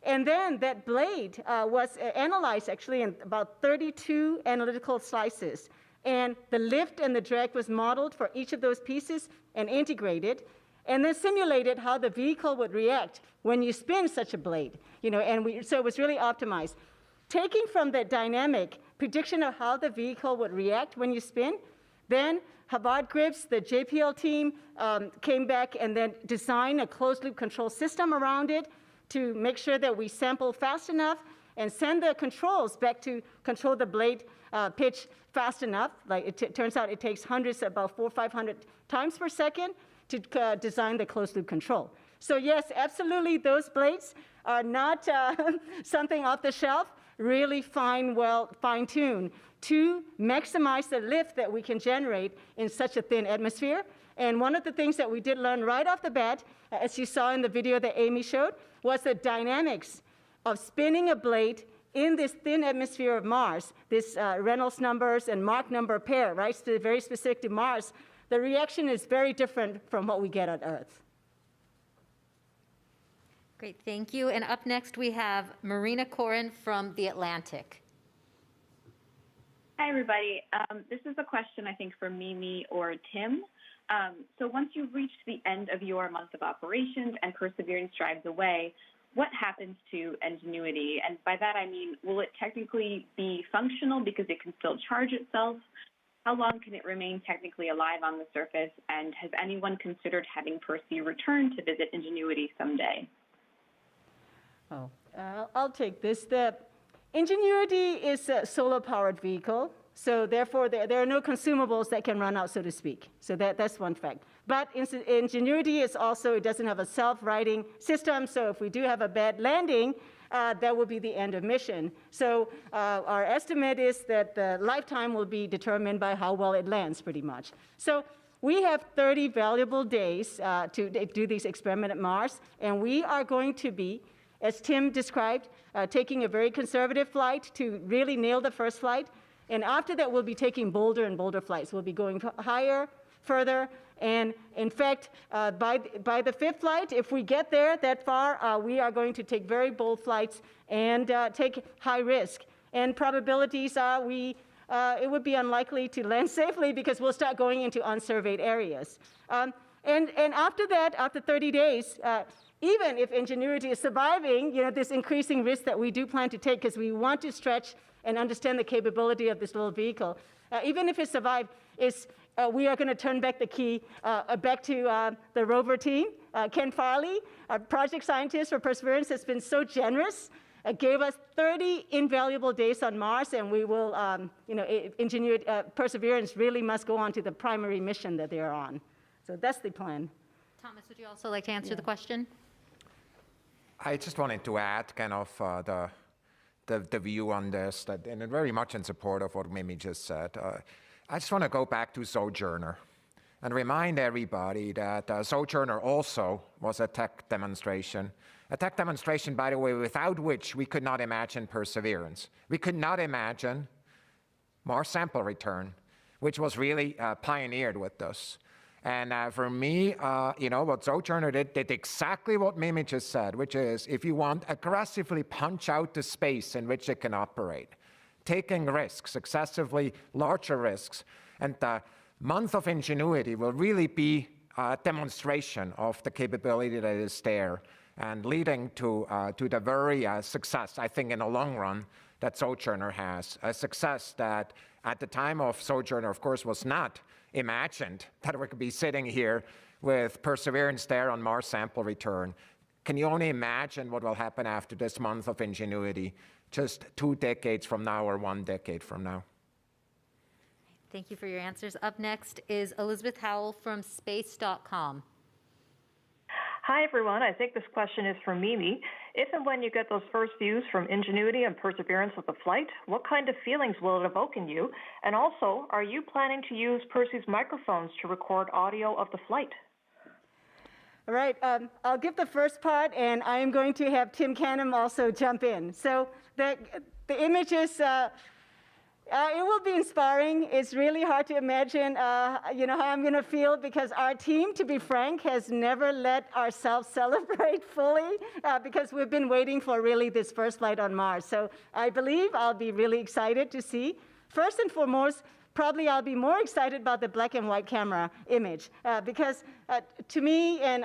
And then that blade was analyzed actually in about 32 analytical slices. And the lift and the drag was modeled for each of those pieces and integrated, and then simulated how the vehicle would react when you spin such a blade. So it was really optimized. Taking from the dynamic prediction of how the vehicle would react when you spin, then Habad Grips, the JPL team, came back and then designed a closed-loop control system around it to make sure that we sample fast enough and send the controls back to control the blade pitch fast enough. Like it turns out it takes hundreds, about 400 or 500 times per second to design the closed-loop control. So yes, absolutely, those blades are not something off the shelf, really fine-tuned to maximize the lift that we can generate in such a thin atmosphere. And one of the things that we did learn right off the bat, as you saw in the video that Amy showed, was the dynamics of spinning a blade in this thin atmosphere of Mars, this Reynolds numbers and Mach number pair, right, so very specific to Mars. The reaction is very different from what we get on Earth. Great, thank you. And up next we have Marina Corin from The Atlantic. Hi, everybody. This is a question, I think, for Mimi or Tim. So once you've reached the end of your month of operations and Perseverance drives away, what happens to Ingenuity? And by that, I mean, will it technically be functional because it can still charge itself? How long can it remain technically alive on the surface? And has anyone considered having Percy return to visit Ingenuity someday? Oh, I'll take this. The Ingenuity is a solar-powered vehicle, so therefore there are no consumables that can run out, so to speak. So that's one fact. But Ingenuity is also, it doesn't have a self-righting system, so if we do have a bad landing, that will be the end of mission. So our estimate is that the lifetime will be determined by how well it lands, pretty much. So we have 30 valuable days to do this experiment at Mars, and we are going to be, as Tim described, taking a very conservative flight to really nail the first flight. And after that, we'll be taking bolder and bolder flights. We'll be going higher, further, and in fact, by the fifth flight, if we get there that far, we are going to take very bold flights and take high risk. And probabilities are it would be unlikely to land safely because we'll start going into unsurveyed areas. And after that, after 30 days, even if Ingenuity is surviving, this increasing risk that we do plan to take because we want to stretch and understand the capability of this little vehicle, even if it survives, we are going to turn back the key back to the rover team. Ken Farley, our project scientist for Perseverance, has been so generous, gave us 30 invaluable days on Mars, and we will, Perseverance really must go on to the primary mission that they are on. So that's the plan. Thomas, would you also like to answer the question? I just wanted to add kind of the view on this, and very much in support of what Mimi just said. I just want to go back to Sojourner and remind everybody that Sojourner also was a tech demonstration. A tech demonstration, by the way, without which we could not imagine Perseverance. We could not imagine Mars sample return, which was really pioneered with this. And for me, what Sojourner did exactly what Mimi just said, which is if you want aggressively punch out the space in which it can operate, taking risks, excessively larger risks. And the month of Ingenuity will really be a demonstration of the capability that is there and leading to the very success, I think, in the long run that Sojourner has. A success that at the time of Sojourner, of course, was not imagined that we could be sitting here with Perseverance there on Mars sample return. Can you only imagine what will happen after this month of Ingenuity? Just 2 decades from now or 1 decade from now. Thank you for your answers. Up next is Elizabeth Howell from space.com. Hi, everyone. I think this question is for Mimi. If and when you get those first views from Ingenuity and Perseverance of the flight, what kind of feelings will it evoke in you? And also, are you planning to use Percy's microphones to record audio of the flight? All right, I'll give the first part, and I am going to have Tim Canham also jump in. So the images, it will be inspiring. It's really hard to imagine, how I'm going to feel because our team, to be frank, has never let ourselves celebrate fully because we've been waiting for really this first flight on Mars. So I believe I'll be really excited to see. First and foremost, probably I'll be more excited about the black and white camera image because to me and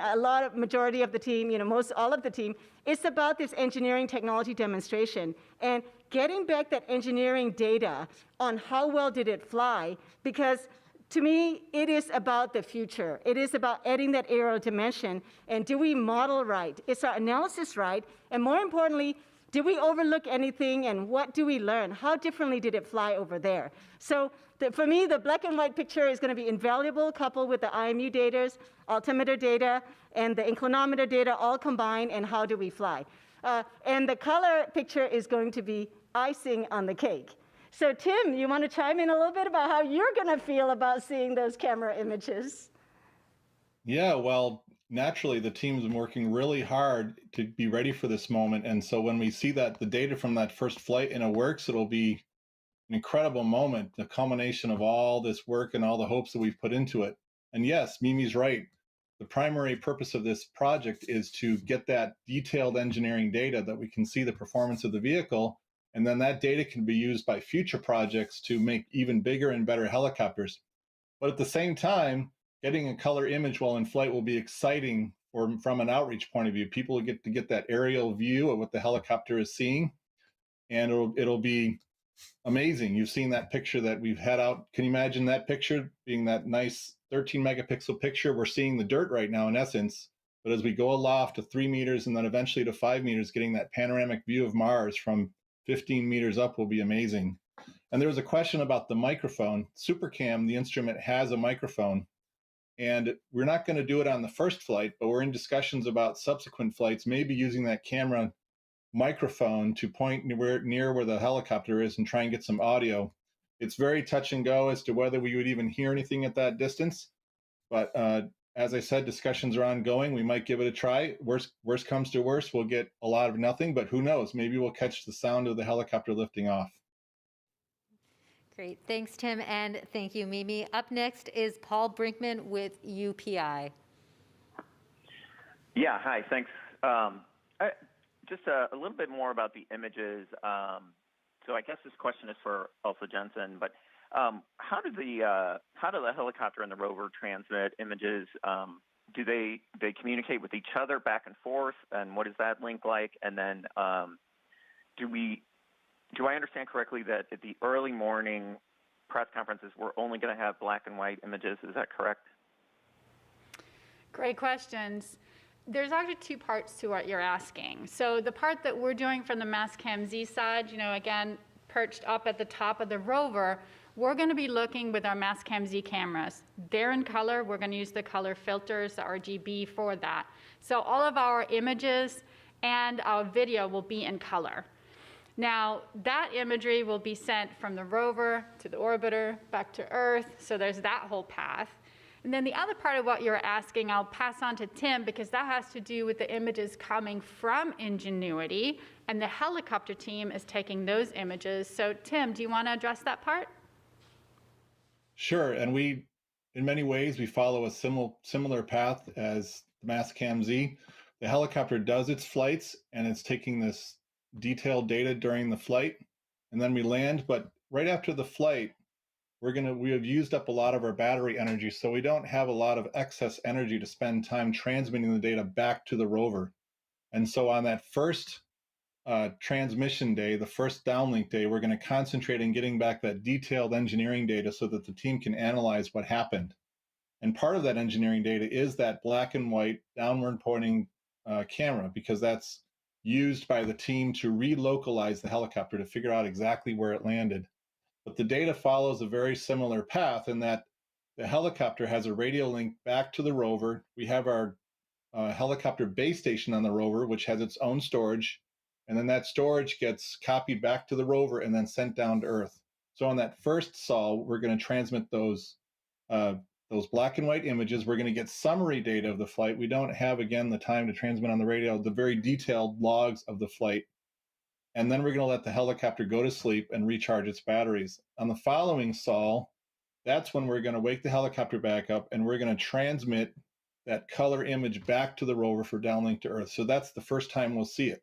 majority of the team, all of the team, it's about this engineering technology demonstration and getting back that engineering data on how well did it fly, because to me, it is about the future. It is about adding that aerial dimension, and do we model right? Is our analysis right? And more importantly, did we overlook anything, and what do we learn? How differently did it fly over there? So for me, the black and white picture is going to be invaluable, coupled with the IMU data, altimeter data, and the inclinometer data all combined, and how do we fly? And the color picture is going to be icing on the cake. So Tim, you want to chime in a little bit about how you're going to feel about seeing those camera images? Yeah, well, naturally, the team's been working really hard to be ready for this moment. And so when we see that the data from that first flight and it works, it'll be an incredible moment, the culmination of all this work and all the hopes that we've put into it. And yes, Mimi's right. The primary purpose of this project is to get that detailed engineering data that we can see the performance of the vehicle, and then that data can be used by future projects to make even bigger and better helicopters. But at the same time, getting a color image while in flight will be exciting from an outreach point of view. People will get to get that aerial view of what the helicopter is seeing, and it'll be amazing. You've seen that picture that we've had out. Can you imagine that picture being that nice 13 megapixel picture? We're seeing the dirt right now in essence, but as we go aloft to 3 meters and then eventually to 5 meters, getting that panoramic view of Mars from 15 meters up will be amazing. And there was a question about the microphone. SuperCam, the instrument, has a microphone, and we're not going to do it on the first flight, but we're in discussions about subsequent flights, maybe using that camera microphone to point near where the helicopter is and try and get some audio. It's very touch and go as to whether we would even hear anything at that distance. But as I said, discussions are ongoing. We might give it a try. Worst comes to worst, we'll get a lot of nothing, but who knows? Maybe we'll catch the sound of the helicopter lifting off. Great. Thanks, Tim, and thank you, Mimi. Up next is Paul Brinkman with UPI. Yeah, hi, thanks. Just a little bit more about the images. So I guess this question is for Elsa Jensen, but how do the helicopter and the rover transmit images? Do they communicate with each other back and forth, and what is that link like? And then do I understand correctly that at the early morning press conferences, we're only going to have black and white images? Is that correct? Great questions. There's actually two parts to what you're asking. So the part that we're doing from the Mastcam-Z side, again, perched up at the top of the rover, we're going to be looking with our Mastcam-Z cameras. They're in color. We're going to use the color filters, the RGB for that. So all of our images and our video will be in color. Now, that imagery will be sent from the rover to the orbiter, back to Earth. So there's that whole path. And then the other part of what you're asking, I'll pass on to Tim, because that has to do with the images coming from Ingenuity, and the helicopter team is taking those images. So Tim, do you want to address that part? Sure, and in many ways, we follow a similar path as the Mastcam-Z. The helicopter does its flights, and it's taking this detailed data during the flight, and then we land. But right after the flight, we have used up a lot of our battery energy, so we don't have a lot of excess energy to spend time transmitting the data back to the rover. And so on that first transmission day, the first downlink day, we're going to concentrate on getting back that detailed engineering data so that the team can analyze what happened. And part of that engineering data is that black and white downward pointing camera, because that's used by the team to relocalize the helicopter to figure out exactly where it landed. But the data follows a very similar path in that the helicopter has a radio link back to the rover. We have our helicopter base station on the rover, which has its own storage. And then that storage gets copied back to the rover and then sent down to Earth. So on that first sol, we're going to transmit those black and white images. We're going to get summary data of the flight. We don't have, again, the time to transmit on the radio, the very detailed logs of the flight. And then we're going to let the helicopter go to sleep and recharge its batteries. On the following sol, that's when we're going to wake the helicopter back up, and we're going to transmit that color image back to the rover for downlink to Earth. So that's the first time we'll see it.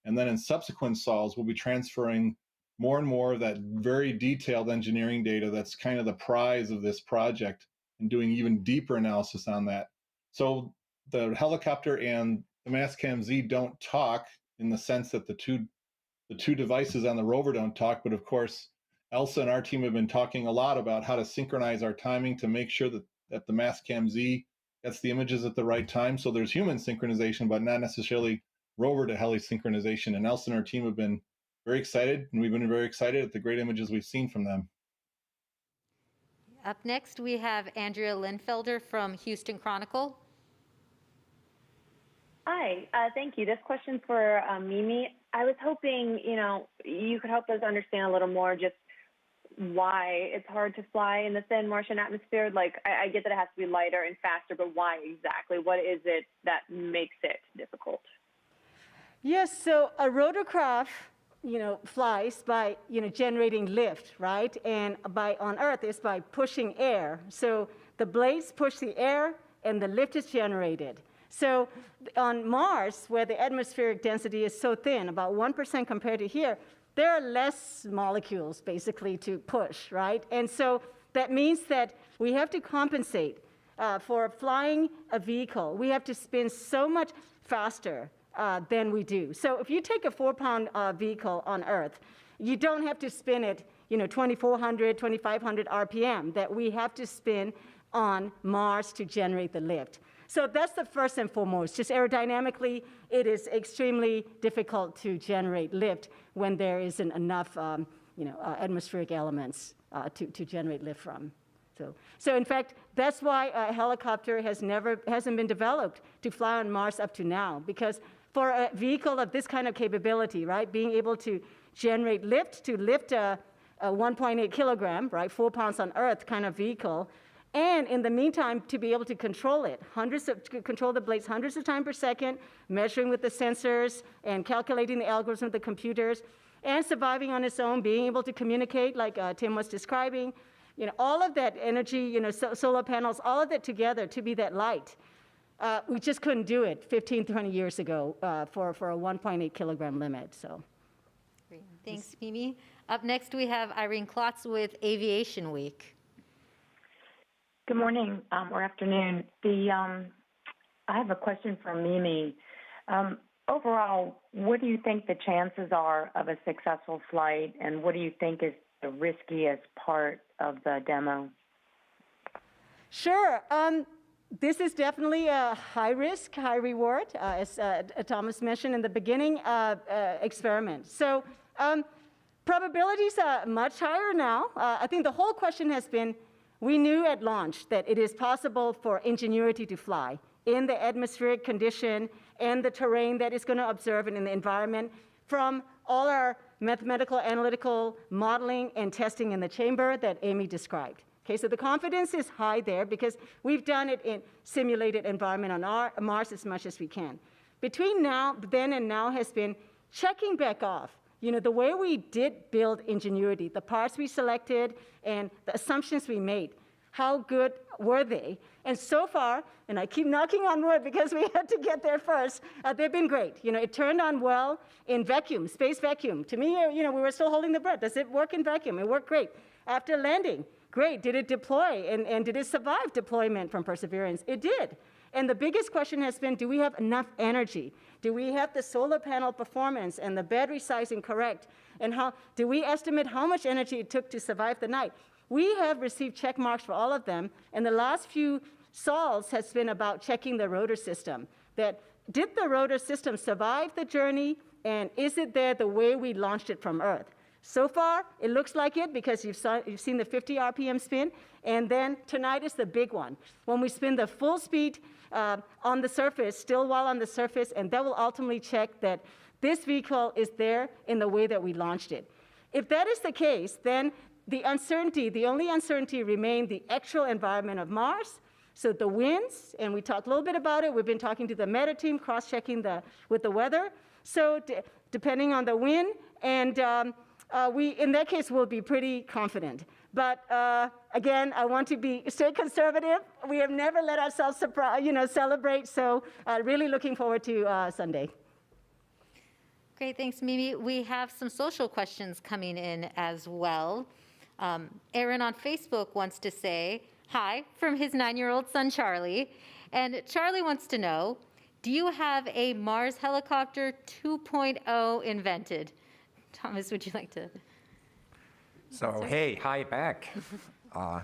And then in subsequent sols, we'll be transferring more and more of that very detailed engineering data that's kind of the prize of this project, and doing even deeper analysis on that. So the helicopter and the Mastcam-Z don't talk in the sense that the two devices on the rover don't talk, but of course, Elsa and our team have been talking a lot about how to synchronize our timing to make sure that the Mastcam-Z gets the images at the right time. So there's human synchronization, but not necessarily rover to heli synchronization. And Elsa and our team have been very excited, and we've been very excited at the great images we've seen from them. Up next, we have Andrea Linfelder from Houston Chronicle. Hi, thank you. This question's for Mimi. I was hoping, you could help us understand a little more just why it's hard to fly in the thin Martian atmosphere. Like, I get that it has to be lighter and faster, but why exactly? What is it that makes it difficult? Yes, so a rotorcraft, flies by, generating lift, right? And on Earth, it's by pushing air. So the blades push the air, and the lift is generated. So on Mars, where the atmospheric density is so thin, about 1% compared to here, there are less molecules, basically, to push, right? And so that means that we have to compensate for flying a vehicle. We have to spin so much faster than we do. So if you take a 4-pound vehicle on Earth, you don't have to spin it, 2,400, 2,500 RPM that we have to spin on Mars to generate the lift. So that's the first and foremost. Just aerodynamically, it is extremely difficult to generate lift when there isn't enough, atmospheric elements to generate lift from. So in fact, that's why a helicopter hasn't been developed to fly on Mars up to now, because for a vehicle of this kind of capability, right? Being able to generate lift, to lift a 1.8 kilogram, right, 4 pounds on Earth kind of vehicle, and in the meantime, to be able to control it, to control the blades hundreds of times per second, measuring with the sensors and calculating the algorithms with the computers, and surviving on its own, being able to communicate like Tim was describing, all of that energy, solar panels, all of that together to be that light. We just couldn't do it 15, 20 years ago for a 1.8 kilogram limit. So, great. Thanks, Mimi. Up next, we have Irene Klotz with Aviation Week. Good morning or afternoon. I have a question for Mimi. Overall, what do you think the chances are of a successful flight, and what do you think is the riskiest part of the demo? Sure. This is definitely a high risk, high reward, as Thomas mentioned in the beginning, experiment. So probabilities are much higher now. I think the whole question has been, we knew at launch that it is possible for Ingenuity to fly in the atmospheric condition and the terrain that it's going to observe in the environment from all our mathematical, analytical modeling and testing in the chamber that Amy described. Okay, so the confidence is high there because we've done it in simulated environment on Mars as much as we can. Between then and now has been checking back off. The way we did build Ingenuity, the parts we selected and the assumptions we made, how good were they? And so far, and I keep knocking on wood because we had to get there first, they've been great. It turned on well in vacuum, space vacuum. To me, we were still holding the breath. Does it work in vacuum? It worked great. After landing, great. Did it deploy? And did it survive deployment from Perseverance? It did. And the biggest question has been, do we have enough energy? Do we have the solar panel performance and the battery sizing correct? And do we estimate how much energy it took to survive the night? We have received check marks for all of them. And the last few solves has been about checking the rotor system. That did the rotor system survive the journey? And is it there the way we launched it from Earth? So far, it looks like it because you've seen the 50 RPM spin. And then tonight is the big one. When we spin the full speed on the surface, still while on the surface, and that will ultimately check that this vehicle is there in the way that we launched it. If that is the case, then the only uncertainty remains the actual environment of Mars. So the winds, and we talked a little bit about it. We've been talking to the meta team, cross-checking with the weather. So depending on the wind, and in that case, we'll be pretty confident. But again, I want to stay conservative. We have never let ourselves celebrate. So really looking forward to Sunday. Great, thanks, Mimi. We have some social questions coming in as well. Aaron on Facebook wants to say hi from his 9-year-old son, Charlie. And Charlie wants to know, do you have a MarsHelicopter 2.0 invented? Thomas, would you like to? So, hey, hi back. I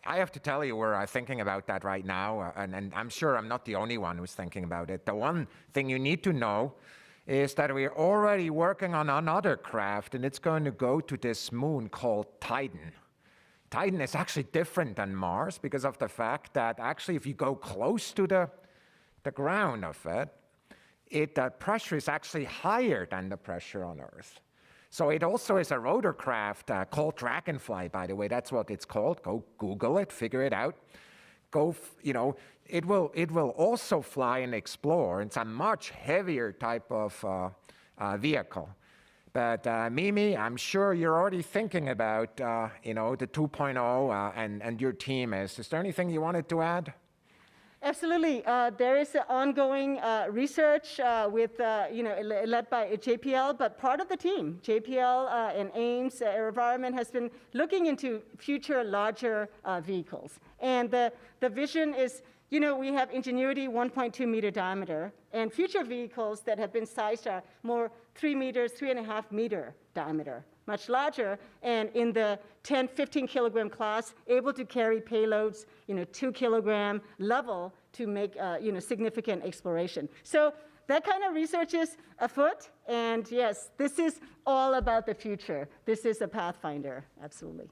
have to tell you, we're thinking about that right now, and I'm sure I'm not the only one who's thinking about it. The one thing you need to know is that we're already working on another craft, and it's going to go to this moon called Titan. Titan is actually different than Mars because of the fact that actually if you go close to the ground of it, the pressure is actually higher than the pressure on Earth. So it also is a rotorcraft called Dragonfly, by the way. That's what it's called. Go Google it, figure it out. It will also fly and explore. It's a much heavier type of vehicle. But Mimi, I'm sure you're already thinking about the 2.0 and your team is. Is there anything you wanted to add? Absolutely. There is ongoing research led by JPL, but part of the team, JPL and Ames Environment has been looking into future larger vehicles. And the vision is, we have Ingenuity 1.2 meter diameter, and future vehicles that have been sized are more 3 meters, 3.5 meter diameter, much larger, and in the 10, 15 kilogram class, able to carry payloads, 2 kilogram level to make, significant exploration. So that kind of research is afoot, and yes, this is all about the future. This is a pathfinder, absolutely.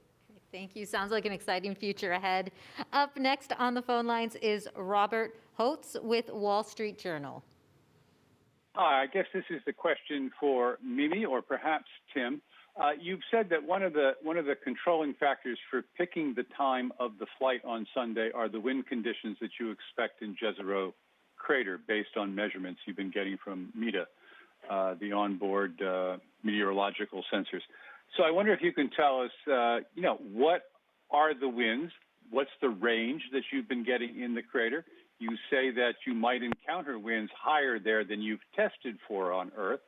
Thank you. Sounds like an exciting future ahead. Up next on the phone lines is Robert Holtz with Wall Street Journal. Hi, I guess this is the question for Mimi or perhaps Tim. You've said that one of the controlling factors for picking the time of the flight on Sunday are the wind conditions that you expect in Jezero crater based on measurements you've been getting from META, the onboard meteorological sensors. So I wonder if you can tell us, what are the winds? What's the range that you've been getting in the crater? You say that you might encounter winds higher there than you've tested for on Earth.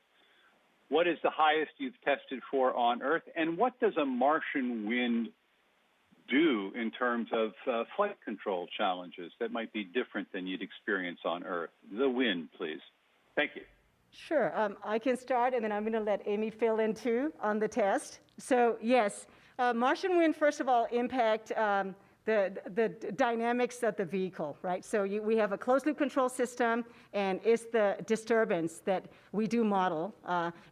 What is the highest you've tested for on Earth? And what does a Martian wind do in terms of flight control challenges that might be different than you'd experience on Earth? The wind, please. Thank you. Sure. I can start, and then I'm going to let Amy fill in too on the test. So yes, Martian wind, first of all, impact the dynamics of the vehicle, right? So we have a closed-loop control system, and it's the disturbance that we do model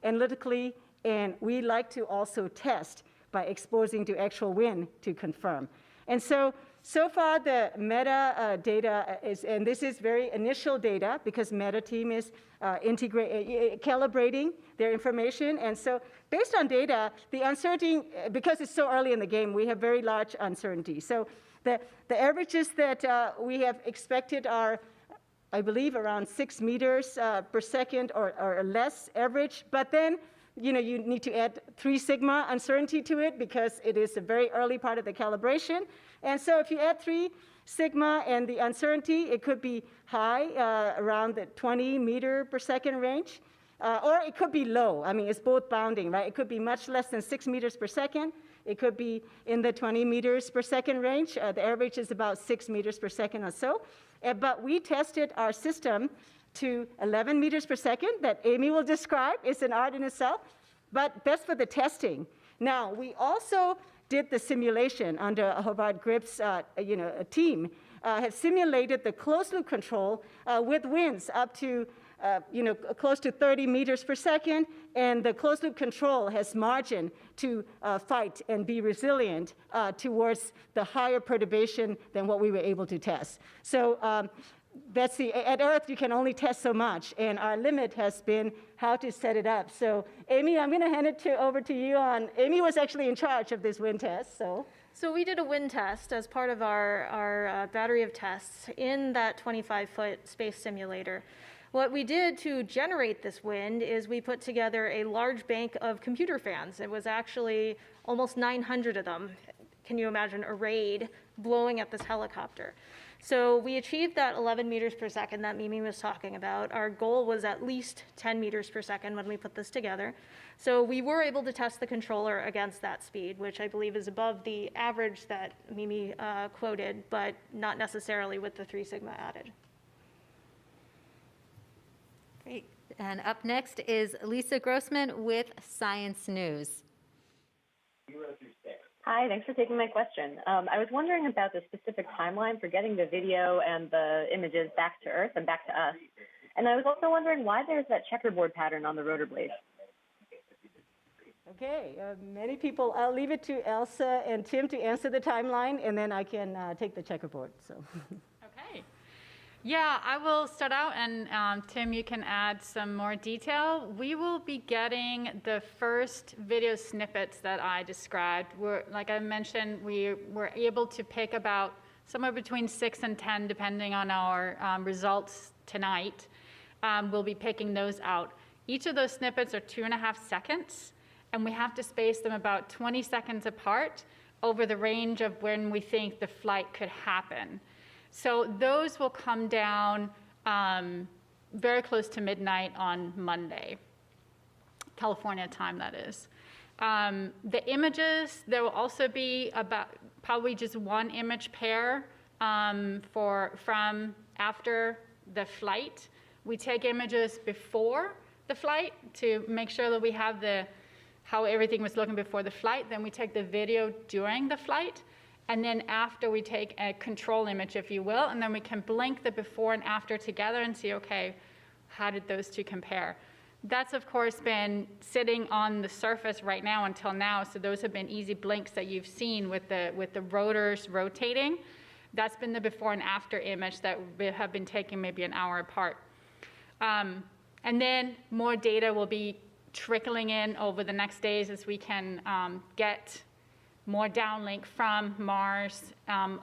analytically, and we like to also test by exposing to actual wind to confirm. And so far the META data is, and this is very initial data because META team is calibrating their information. And so based on data, the uncertainty, because it's so early in the game, we have very large uncertainty. So the averages that we have expected are, I believe, around 6 meters per second or less average. But then, you need to add 3 sigma uncertainty to it because it is a very early part of the calibration. And so if you add 3 sigma and the uncertainty, it could be high, around the 20 meter per second range, or it could be low. I mean, it's both bounding, right? It could be much less than 6 meters per second. It could be in the 20 meters per second range. The average is about 6 meters per second or so. But we tested our system to 11 meters per second that Amy will describe. It's an art in itself, but that's for the testing. Now, we also did the simulation under Hobart Gripp's team, have simulated the closed-loop control with winds up to close to 30 meters per second, and the closed-loop control has margin to fight and be resilient towards the higher perturbation than what we were able to test. So that's at Earth, you can only test so much, and our limit has been how to set it up. So Amy, I'm going to hand it over to you on, Amy was actually in charge of this wind test, so. So we did a wind test as part of our battery of tests in that 25-foot space simulator. What we did to generate this wind is we put together a large bank of computer fans. It was actually almost 900 of them. Can you imagine arrayed blowing at this helicopter? So we achieved that 11 meters per second that Mimi was talking about. Our goal was at least 10 meters per second when we put this together. So we were able to test the controller against that speed, which I believe is above the average that Mimi quoted, but not necessarily with the 3 sigma added. Great. And up next is Lisa Grossman with Science News. Hi, thanks for taking my question. I was wondering about the specific timeline for getting the video and the images back to Earth and back to us. And I was also wondering why there's that checkerboard pattern on the rotor blades. Okay, many people, I'll leave it to Elsa and Tim to answer the timeline, and then I can take the checkerboard. So. Okay. Yeah, I will start out, and Tim, you can add some more detail. We will be getting the first video snippets that I described. Like I mentioned, we were able to pick about somewhere between 6 and 10, depending on our results tonight. We'll be picking those out. Each of those snippets are 2.5 seconds, and we have to space them about 20 seconds apart over the range of when we think the flight could happen. So those will come down very close to midnight on Monday, California time, that is. The images, there will also be about probably just 1 image pair from after the flight. We take images before the flight to make sure that we have how everything was looking before the flight. Then we take the video during the flight. And then after, we take a control image, if you will, and then we can blink the before and after together and see, okay, how did those two compare? That's, of course, been sitting on the surface right now until now, so those have been easy blinks that you've seen with the rotors rotating. That's been the before and after image that have been taken maybe an hour apart. And then more data will be trickling in over the next days as we can get more downlink from Mars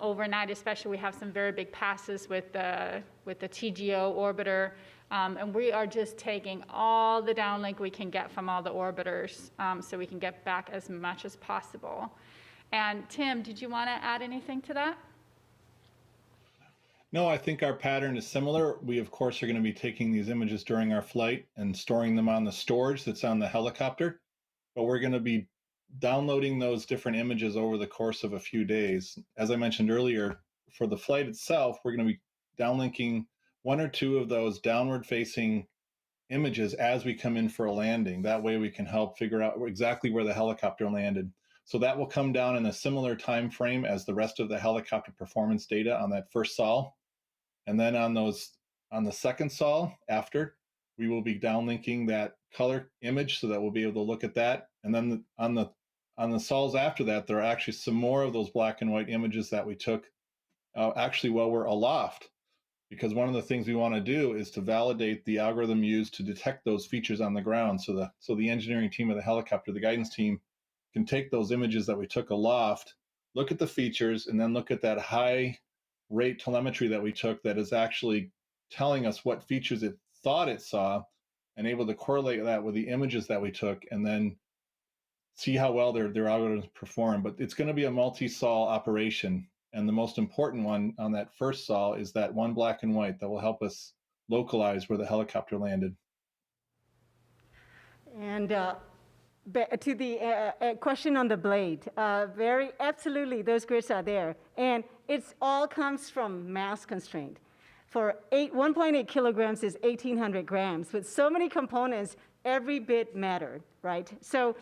overnight. Especially, we have some very big passes with the TGO orbiter, and we are just taking all the downlink we can get from all the orbiters, so we can get back as much as possible. And Tim, did you want to add anything to that? No, I think our pattern is similar. We, of course, are going to be taking these images during our flight and storing them on the storage that's on the helicopter, but we're going to be downloading those different images over the course of a few days. As I mentioned earlier, for the flight itself, we're going to be downlinking 1 or 2 of those downward-facing images as we come in for a landing. That way we can help figure out exactly where the helicopter landed. So that will come down in a similar time frame as the rest of the helicopter performance data on that first sol. And then on the second sol after, we will be downlinking that color image so that we'll be able to look at that. And then on the sols after that, there are actually some more of those black and white images that we took actually while we're aloft. Because one of the things we want to do is to validate the algorithm used to detect those features on the ground. So the engineering team of the helicopter, the guidance team, can take those images that we took aloft, look at the features, and then look at that high rate telemetry that we took that is actually telling us what features it thought it saw, and able to correlate that with the images that we took, and then see how well their algorithms perform. But it's going to be a multi-sol operation. And the most important one on that first sol is that one black and white that will help us localize where the helicopter landed. And to the question on the blade, absolutely, those grids are there. And it all comes from mass constraint. For 1.8 kilograms is 1,800 grams. With so many components, every bit mattered, right? So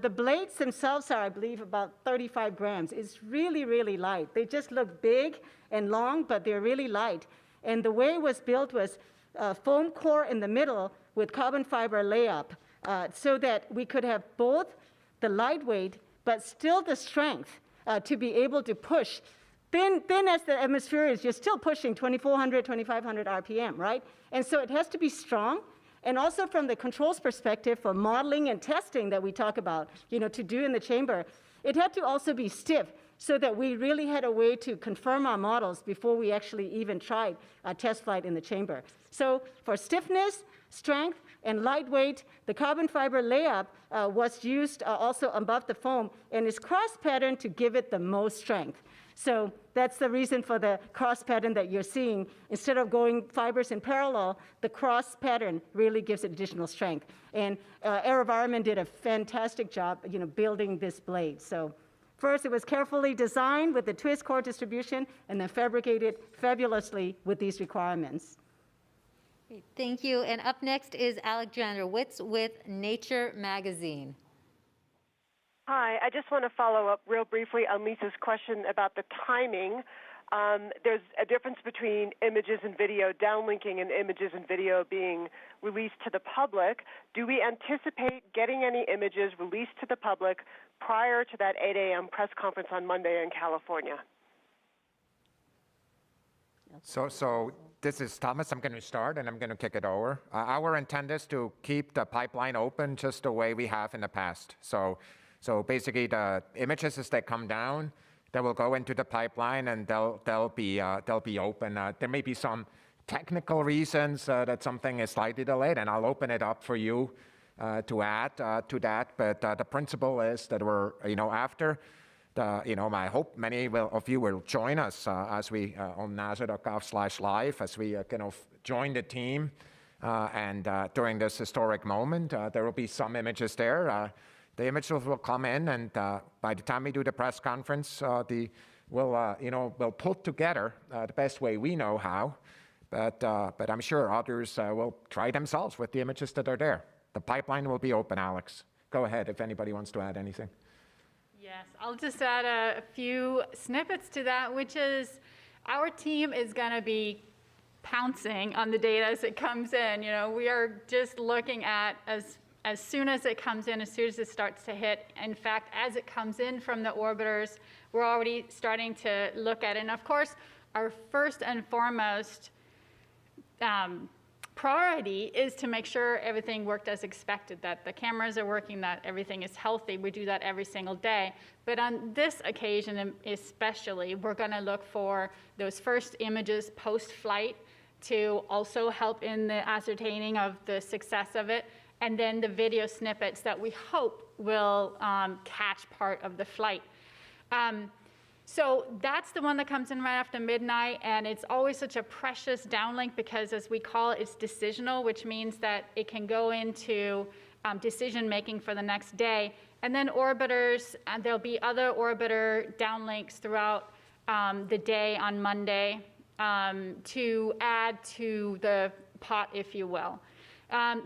the blades themselves are, I believe, about 35 grams. It's really, really light. They just look big and long, but they're really light. And the way it was built was a foam core in the middle with carbon fiber layup, so that we could have both the lightweight, but still the strength to be able to push. Thin as the atmosphere is, you're still pushing 2,400, 2,500 RPM, right? And so it has to be strong. And also from the controls perspective for modeling and testing that we talk about, to do in the chamber, it had to also be stiff so that we really had a way to confirm our models before we actually even tried a test flight in the chamber. So for stiffness, strength, and lightweight, the carbon fiber layup was used also above the foam and is cross-patterned to give it the most strength. So that's the reason for the cross pattern that you're seeing. Instead of going fibers in parallel, the cross pattern really gives it additional strength. And AeroVironment did a fantastic job, building this blade. So first, it was carefully designed with the twist core distribution, and then fabricated fabulously with these requirements. Great, thank you. And up next is Alexandra Witz with Nature Magazine. Hi, I just want to follow up real briefly on Lisa's question about the timing. There's a difference between images and video downlinking and images and video being released to the public. Do we anticipate getting any images released to the public prior to that 8 a.m. press conference on Monday in California? So this is Thomas. I'm going to start, and I'm going to kick it over. Our intent is to keep the pipeline open just the way we have in the past. So basically, the images as they come down, they will go into the pipeline, and they'll be open. There may be some technical reasons that something is slightly delayed, and I'll open it up for you to add to that. But the principle is that we're, after the, I hope many of you will join us as we on nasa.gov/live as we join the team, and during this historic moment, there will be some images there. The images will come in, and by the time we do the press conference, we'll put together the best way we know how. But I'm sure others will try themselves with the images that are there. The pipeline will be open, Alex. Go ahead if anybody wants to add anything. Yes, I'll just add a few snippets to that, which is our team is going to be pouncing on the data as it comes in. We are just looking at as soon as it comes in, as soon as it starts to hit. In fact, as it comes in from the orbiters, we're already starting to look at it. And of course, our first and foremost priority is to make sure everything worked as expected, that the cameras are working, that everything is healthy. We do that every single day. But on this occasion especially, we're going to look for those first images post-flight to also help in the ascertaining of the success of it, and then the video snippets that we hope will catch part of the flight. So that's the one that comes in right after midnight, and it's always such a precious downlink because, as we call it, it's decisional, which means that it can go into decision making for the next day. And then orbiters, and there'll be other orbiter downlinks throughout the day on Monday to add to the pot, if you will.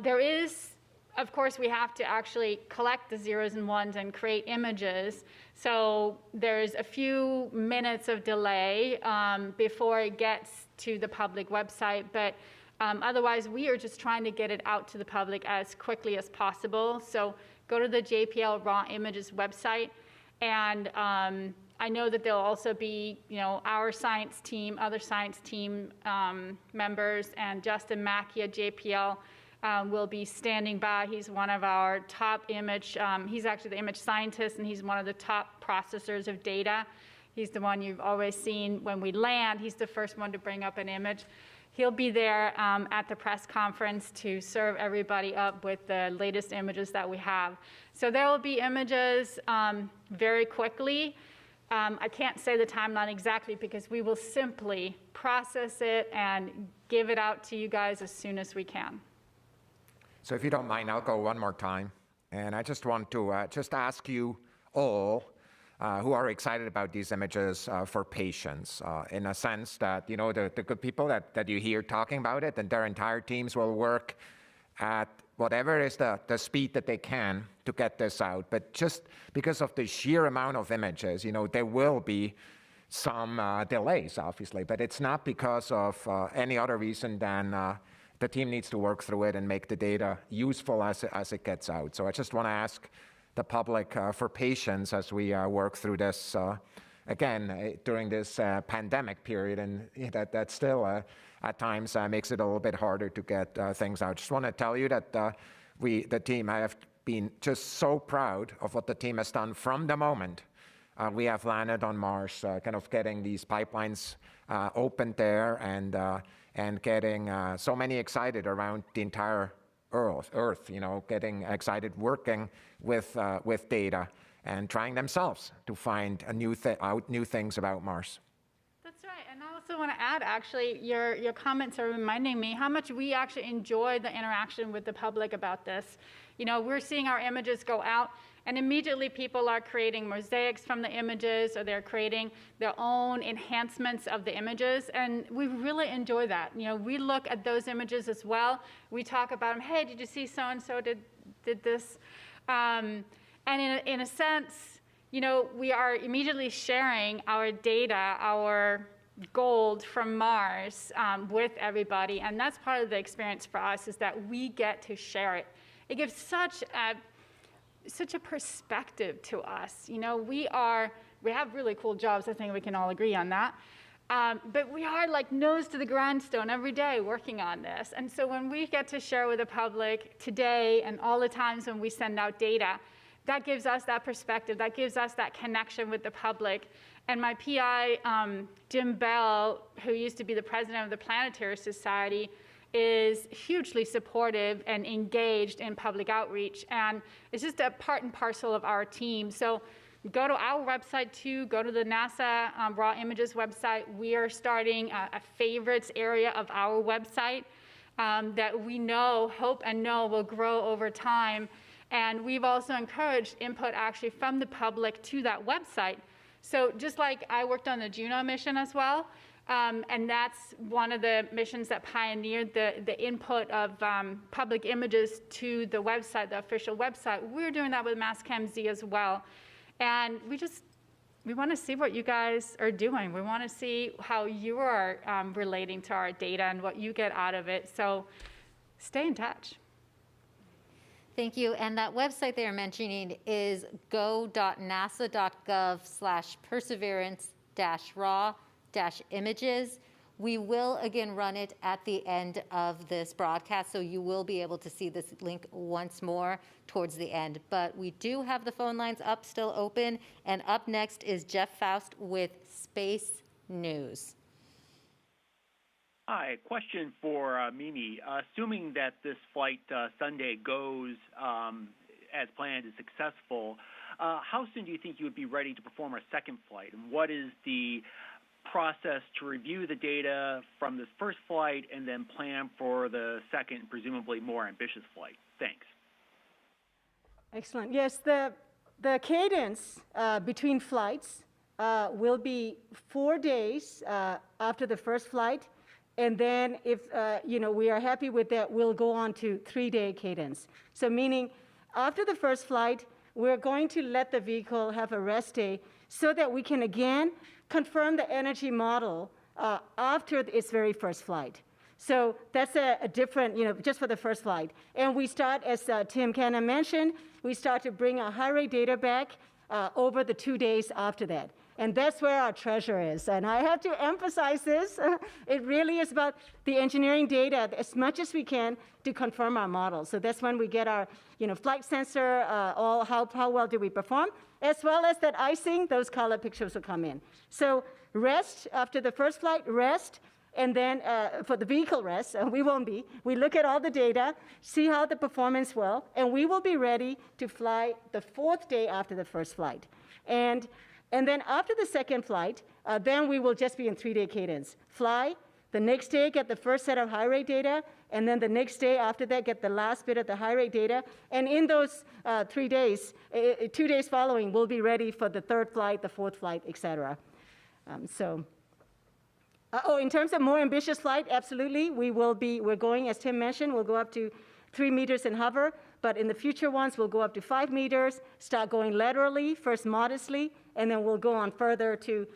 There is, of course, we have to actually collect the zeros and ones and create images. So there's a few minutes of delay before it gets to the public website. But otherwise, we are just trying to get it out to the public as quickly as possible. So go to the JPL Raw Images website. And I know that there'll also be, our science team, other science team members, and Justin Mackey at JPL will be standing by. He's one of our top image, he's actually the image scientist, and he's one of the top processors of data. He's the one you've always seen when we land. He's the first one to bring up an image. He'll be there at the press conference to serve everybody up with the latest images that we have. So there will be images very quickly. I can't say the timeline exactly because we will simply process it and give it out to you guys as soon as we can. So if you don't mind, I'll go one more time. And I just want to just ask you all who are excited about these images for patience, in a sense that, the good people that you hear talking about it, and their entire teams will work at whatever is the speed that they can to get this out. But just because of the sheer amount of images, there will be some delays, obviously. But it's not because of any other reason than the team needs to work through it and make the data useful as it gets out. So I just want to ask the public for patience as we work through this, again, during this pandemic period, and that still at times makes it a little bit harder to get things out. Just want to tell you that the team, I have been just so proud of what the team has done from the moment we have landed on Mars, kind of getting these pipelines opened there and getting so many excited around the entire Earth, getting excited working with data and trying themselves to find new things about Mars. That's right, and I also want to add, actually, your comments are reminding me how much we actually enjoy the interaction with the public about this. We're seeing our images go out, and immediately people are creating mosaics from the images, or they're creating their own enhancements of the images, and we really enjoy that. We look at those images as well. We talk about them. Hey, did you see so-and-so did this? And in a sense, we are immediately sharing our data, our gold from Mars with everybody, and that's part of the experience for us, is that we get to share it. It gives such a perspective to us. We have really cool jobs. I think we can all agree on that. But we are like nose to the grindstone every day working on this. And so when we get to share with the public today and all the times when we send out data, that gives us that perspective. That gives us that connection with the public. And my PI, Jim Bell, who used to be the president of the Planetary Society, is hugely supportive and engaged in public outreach. And it's just a part and parcel of our team. So go to our website too, go to the NASA Raw Images website. We are starting a favorites area of our website that we hope and know will grow over time. And we've also encouraged input actually from the public to that website. So just like I worked on the Juno mission as well, and that's one of the missions that pioneered the input of public images to the website, the official website. We're doing that with Mastcam-Z as well. And we want to see what you guys are doing. We want to see how you are relating to our data and what you get out of it. So stay in touch. Thank you. And that website they are mentioning is go.nasa.gov/perseverance-raw-images. We will again run it at the end of this broadcast, so you will be able to see this link once more towards the end. But we do have the phone lines up, still open, and up next is Jeff Faust with Space News. Hi, question for Mimi. Assuming that this flight Sunday goes as planned, is successful, how soon do you think you would be ready to perform a second flight? And what is the process to review the data from this first flight and then plan for the second, presumably more ambitious flight? Thanks. Excellent. Yes, the cadence between flights will be 4 days after the first flight. And then if we are happy with that, we'll go on to 3-day cadence. So meaning after the first flight, we're going to let the vehicle have a rest day so that we can again confirm the energy model after its very first flight. So that's a different, just for the first flight. And we start, as Tim Cannon mentioned, we start to bring our high rate data back over the 2 days after that. And that's where our treasure is. And I have to emphasize this. It really is about the engineering data as much as we can to confirm our model. So that's when we get our flight sensor, how well do we perform, as well as that icing, those color pictures will come in. So rest after the first flight, rest, and then for the vehicle rest, we won't be. We look at all the data, see how the performance will, and we will be ready to fly the 4th day after the first flight. And then after the second flight, then we will just be in 3-day cadence. Fly, the next day get the first set of high rate data, and then the next day after that get the last bit of the high rate data. And in those 3 days, 2 days following, we'll be ready for the 3rd flight, the 4th flight, et cetera. In terms of more ambitious flight, absolutely, we're going, as Tim mentioned, we'll go up to 3 meters in hover, but in the future ones, we'll go up to 5 meters, start going laterally, first modestly, and then we'll go on further to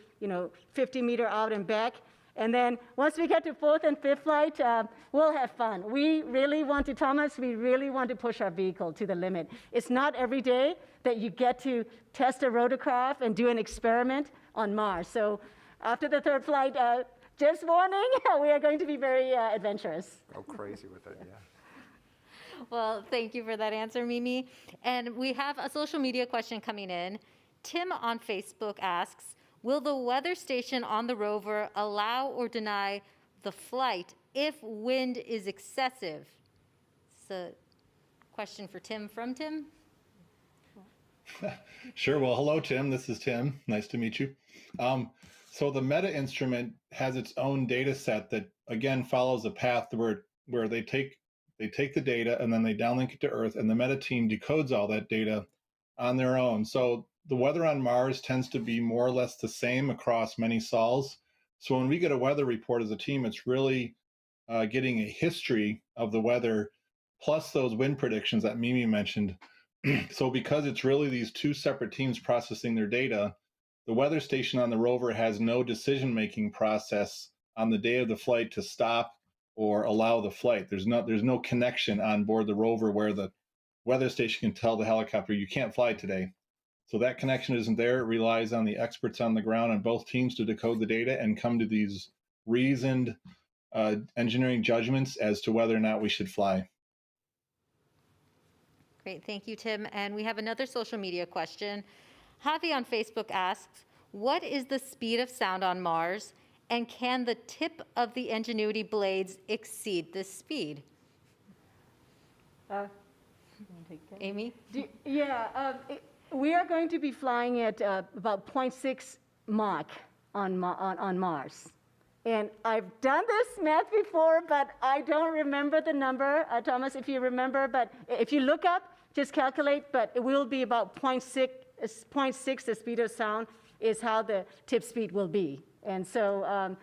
50 meter out and back. And then once we get to 4th and 5th flight, we'll have fun. We really want to push our vehicle to the limit. It's not every day that you get to test a rotorcraft and do an experiment on Mars. So after the 3rd flight, just warning, we are going to be very adventurous. Go crazy with it, yeah. Well, thank you for that answer, Mimi. And we have a social media question coming in. Tim on Facebook asks, will the weather station on the rover allow or deny the flight if wind is excessive? It's a question for Tim from Tim. Sure. Well, hello, Tim. This is Tim. Nice to meet you. So the Meta instrument has its own data set that, again, follows a path where they take the data and then they downlink it to Earth, and the Meta team decodes all that data on their own. So the weather on Mars tends to be more or less the same across many sols. So when we get a weather report as a team, it's really getting a history of the weather plus those wind predictions that Mimi mentioned. So because it's really these 2 separate teams processing their data, the weather station on the rover has no decision-making process on the day of the flight to stop or allow the flight. There's no connection on board the rover where the weather station can tell the helicopter, you can't fly today. So that connection isn't there. It relies on the experts on the ground on both teams to decode the data and come to these reasoned engineering judgments as to whether or not we should fly. Great, thank you, Tim. And we have another social media question. Javi on Facebook asks, what is the speed of sound on Mars, and can the tip of the Ingenuity blades exceed this speed? Amy? We are going to be flying at about 0.6 Mach on Mars. And I've done this math before, but I don't remember the number. Thomas, if you remember, but if you look up, just calculate, but it will be about 0.6, the speed of sound is how the tip speed will be. And so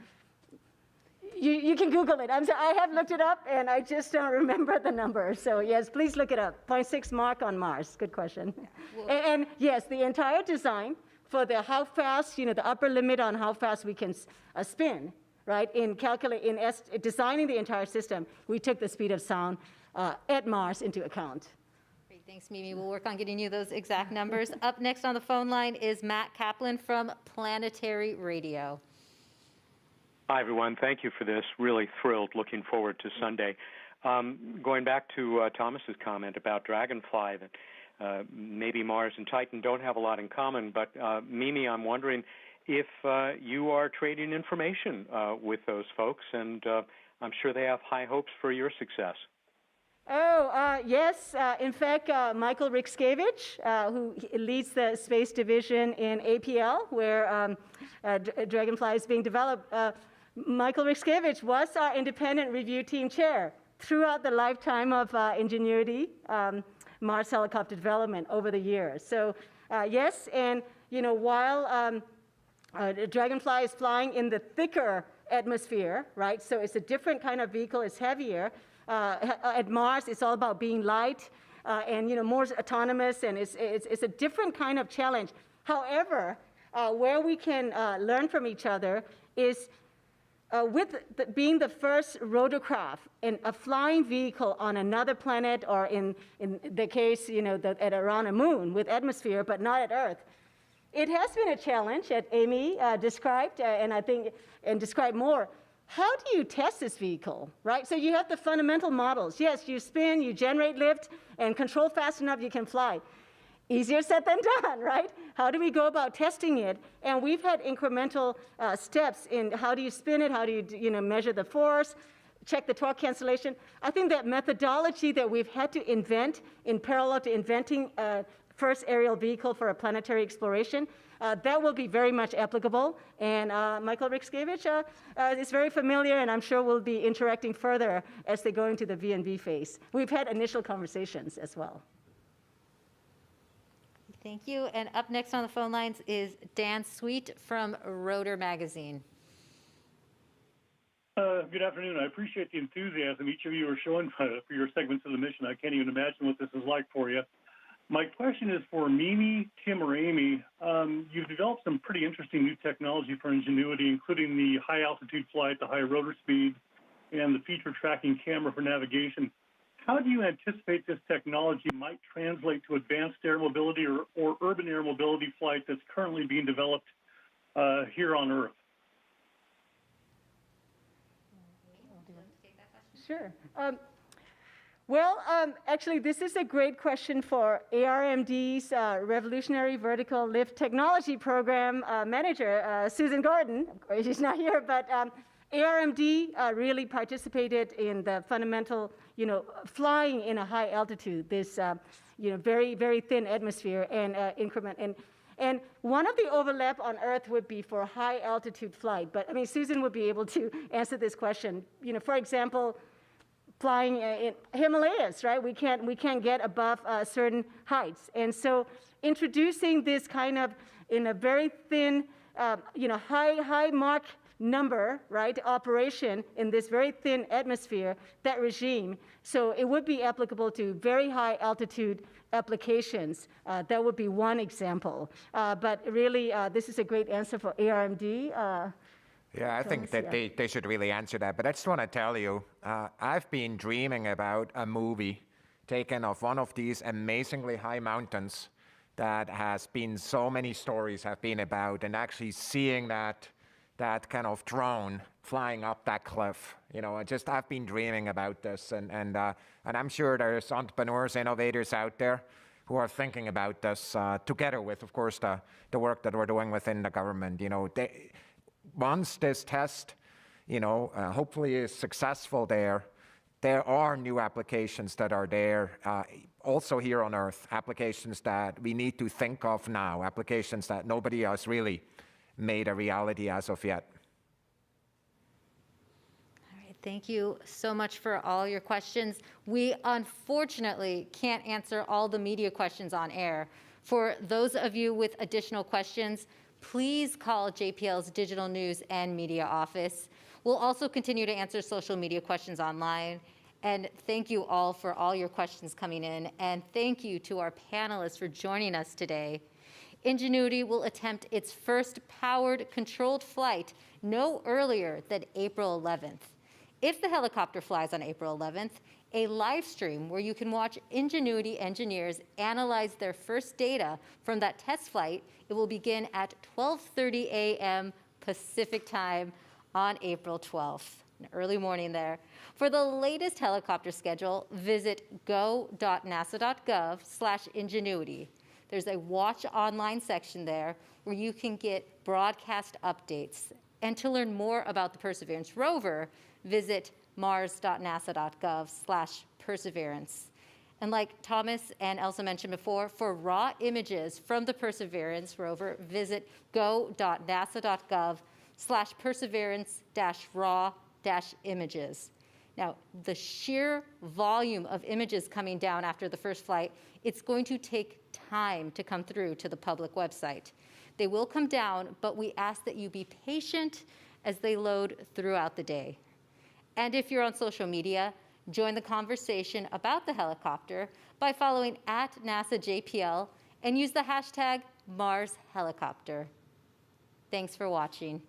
you can Google it. I have looked it up, and I just don't remember the number. So yes, please look it up. 0.6 Mach on Mars. Good question. Yeah. And yes, the entire design for the how fast, the upper limit on how fast we can spin, right? In designing the entire system, we took the speed of sound at Mars into account. Great, thanks, Mimi. We'll work on getting you those exact numbers. Up next on the phone line is Matt Kaplan from Planetary Radio. Hi, everyone. Thank you for this. Really thrilled, looking forward to Sunday. Going back to Thomas's comment about Dragonfly, that maybe Mars and Titan don't have a lot in common, but Mimi, I'm wondering if you are trading information with those folks, and I'm sure they have high hopes for your success. Oh, yes. In fact, Michael Rixkevich, who leads the space division in APL, where Dragonfly is being developed, Michael Rixkevich was our independent review team chair throughout the lifetime of Ingenuity MarsHelicopter development over the years. So yes, and while Dragonfly is flying in the thicker atmosphere, right? So it's a different kind of vehicle. It's heavier. At Mars, it's all about being light and more autonomous, and it's a different kind of challenge. However, where we can learn from each other is with being the first rotorcraft and a flying vehicle on another planet, or in the case at around a moon with atmosphere, but not at Earth. It has been a challenge that Amy described, and described more. How do you test this vehicle, right? So you have the fundamental models. Yes, you spin, you generate lift, and control fast enough, you can fly. Easier said than done, right? How do we go about testing it? And we've had incremental steps in how do you spin it, how do you measure the force, check the torque cancellation. I think that methodology that we've had to invent in parallel to inventing first aerial vehicle for a planetary exploration, that will be very much applicable. And Michael Rixkevich is very familiar, and I'm sure we'll be interacting further as they go into the V&V phase. We've had initial conversations as well. Thank you. And up next on the phone lines is Dan Sweet from Rotor Magazine. Good afternoon. I appreciate the enthusiasm each of you are showing for your segments of the mission. I can't even imagine what this is like for you. My question is for Mimi, Tim, or Amy. You've developed some pretty interesting new technology for Ingenuity, including the high-altitude flight, the high rotor speed, and the feature tracking camera for navigation. How do you anticipate this technology might translate to advanced air mobility or urban air mobility flight that's currently being developed here on Earth? Sure. Well, actually, this is a great question for ARMD's Revolutionary Vertical Lift Technology Program manager, Susan Gordon. Of course, she's not here, but ARMD really participated in the fundamental, flying in a high altitude, this, very, very thin atmosphere and increment. And one of the overlap on Earth would be for high altitude flight. But I mean, Susan would be able to answer this question. For example, flying in Himalayas, right? We can't get above certain heights. And so introducing this kind of in a very thin, high Mach number, right, operation in this very thin atmosphere, that regime. So it would be applicable to very high altitude applications. That would be one example. But really, this is a great answer for ARMD. Yeah, I think that they should really answer that. But I just want to tell you, I've been dreaming about a movie taken off one of these amazingly high mountains that has been so many stories have been about, and actually seeing that kind of drone flying up that cliff. I've been dreaming about this, and I'm sure there's entrepreneurs, innovators out there who are thinking about this together with, of course, the work that we're doing within the government. Once this test, hopefully is successful there are new applications that are there, also here on Earth, applications that we need to think of now, applications that nobody has really made a reality as of yet. All right, thank you so much for all your questions. We unfortunately can't answer all the media questions on air. For those of you with additional questions, please call JPL's Digital News and Media Office. We'll also continue to answer social media questions online. And thank you all for all your questions coming in. And thank you to our panelists for joining us today. Ingenuity will attempt its first powered, controlled flight no earlier than April 11th. If the helicopter flies on April 11th, a live stream where you can watch Ingenuity engineers analyze their first data from that test flight, it will begin at 12:30 a.m. Pacific time on April 12th, an early morning there. For the latest helicopter schedule, visit go.nasa.gov/Ingenuity. There's a watch online section there where you can get broadcast updates. And to learn more about the Perseverance rover, visit mars.nasa.gov/Perseverance. And like Thomas and Elsa mentioned before, for raw images from the Perseverance rover, visit go.nasa.gov/perseverance-raw-images. Now, the sheer volume of images coming down after the first flight, it's going to take time to come through to the public website. They will come down, but we ask that you be patient as they load throughout the day. And if you're on social media, join the conversation about the helicopter by following @NASA JPL and use the hashtag MarsHelicopter. Thanks for watching.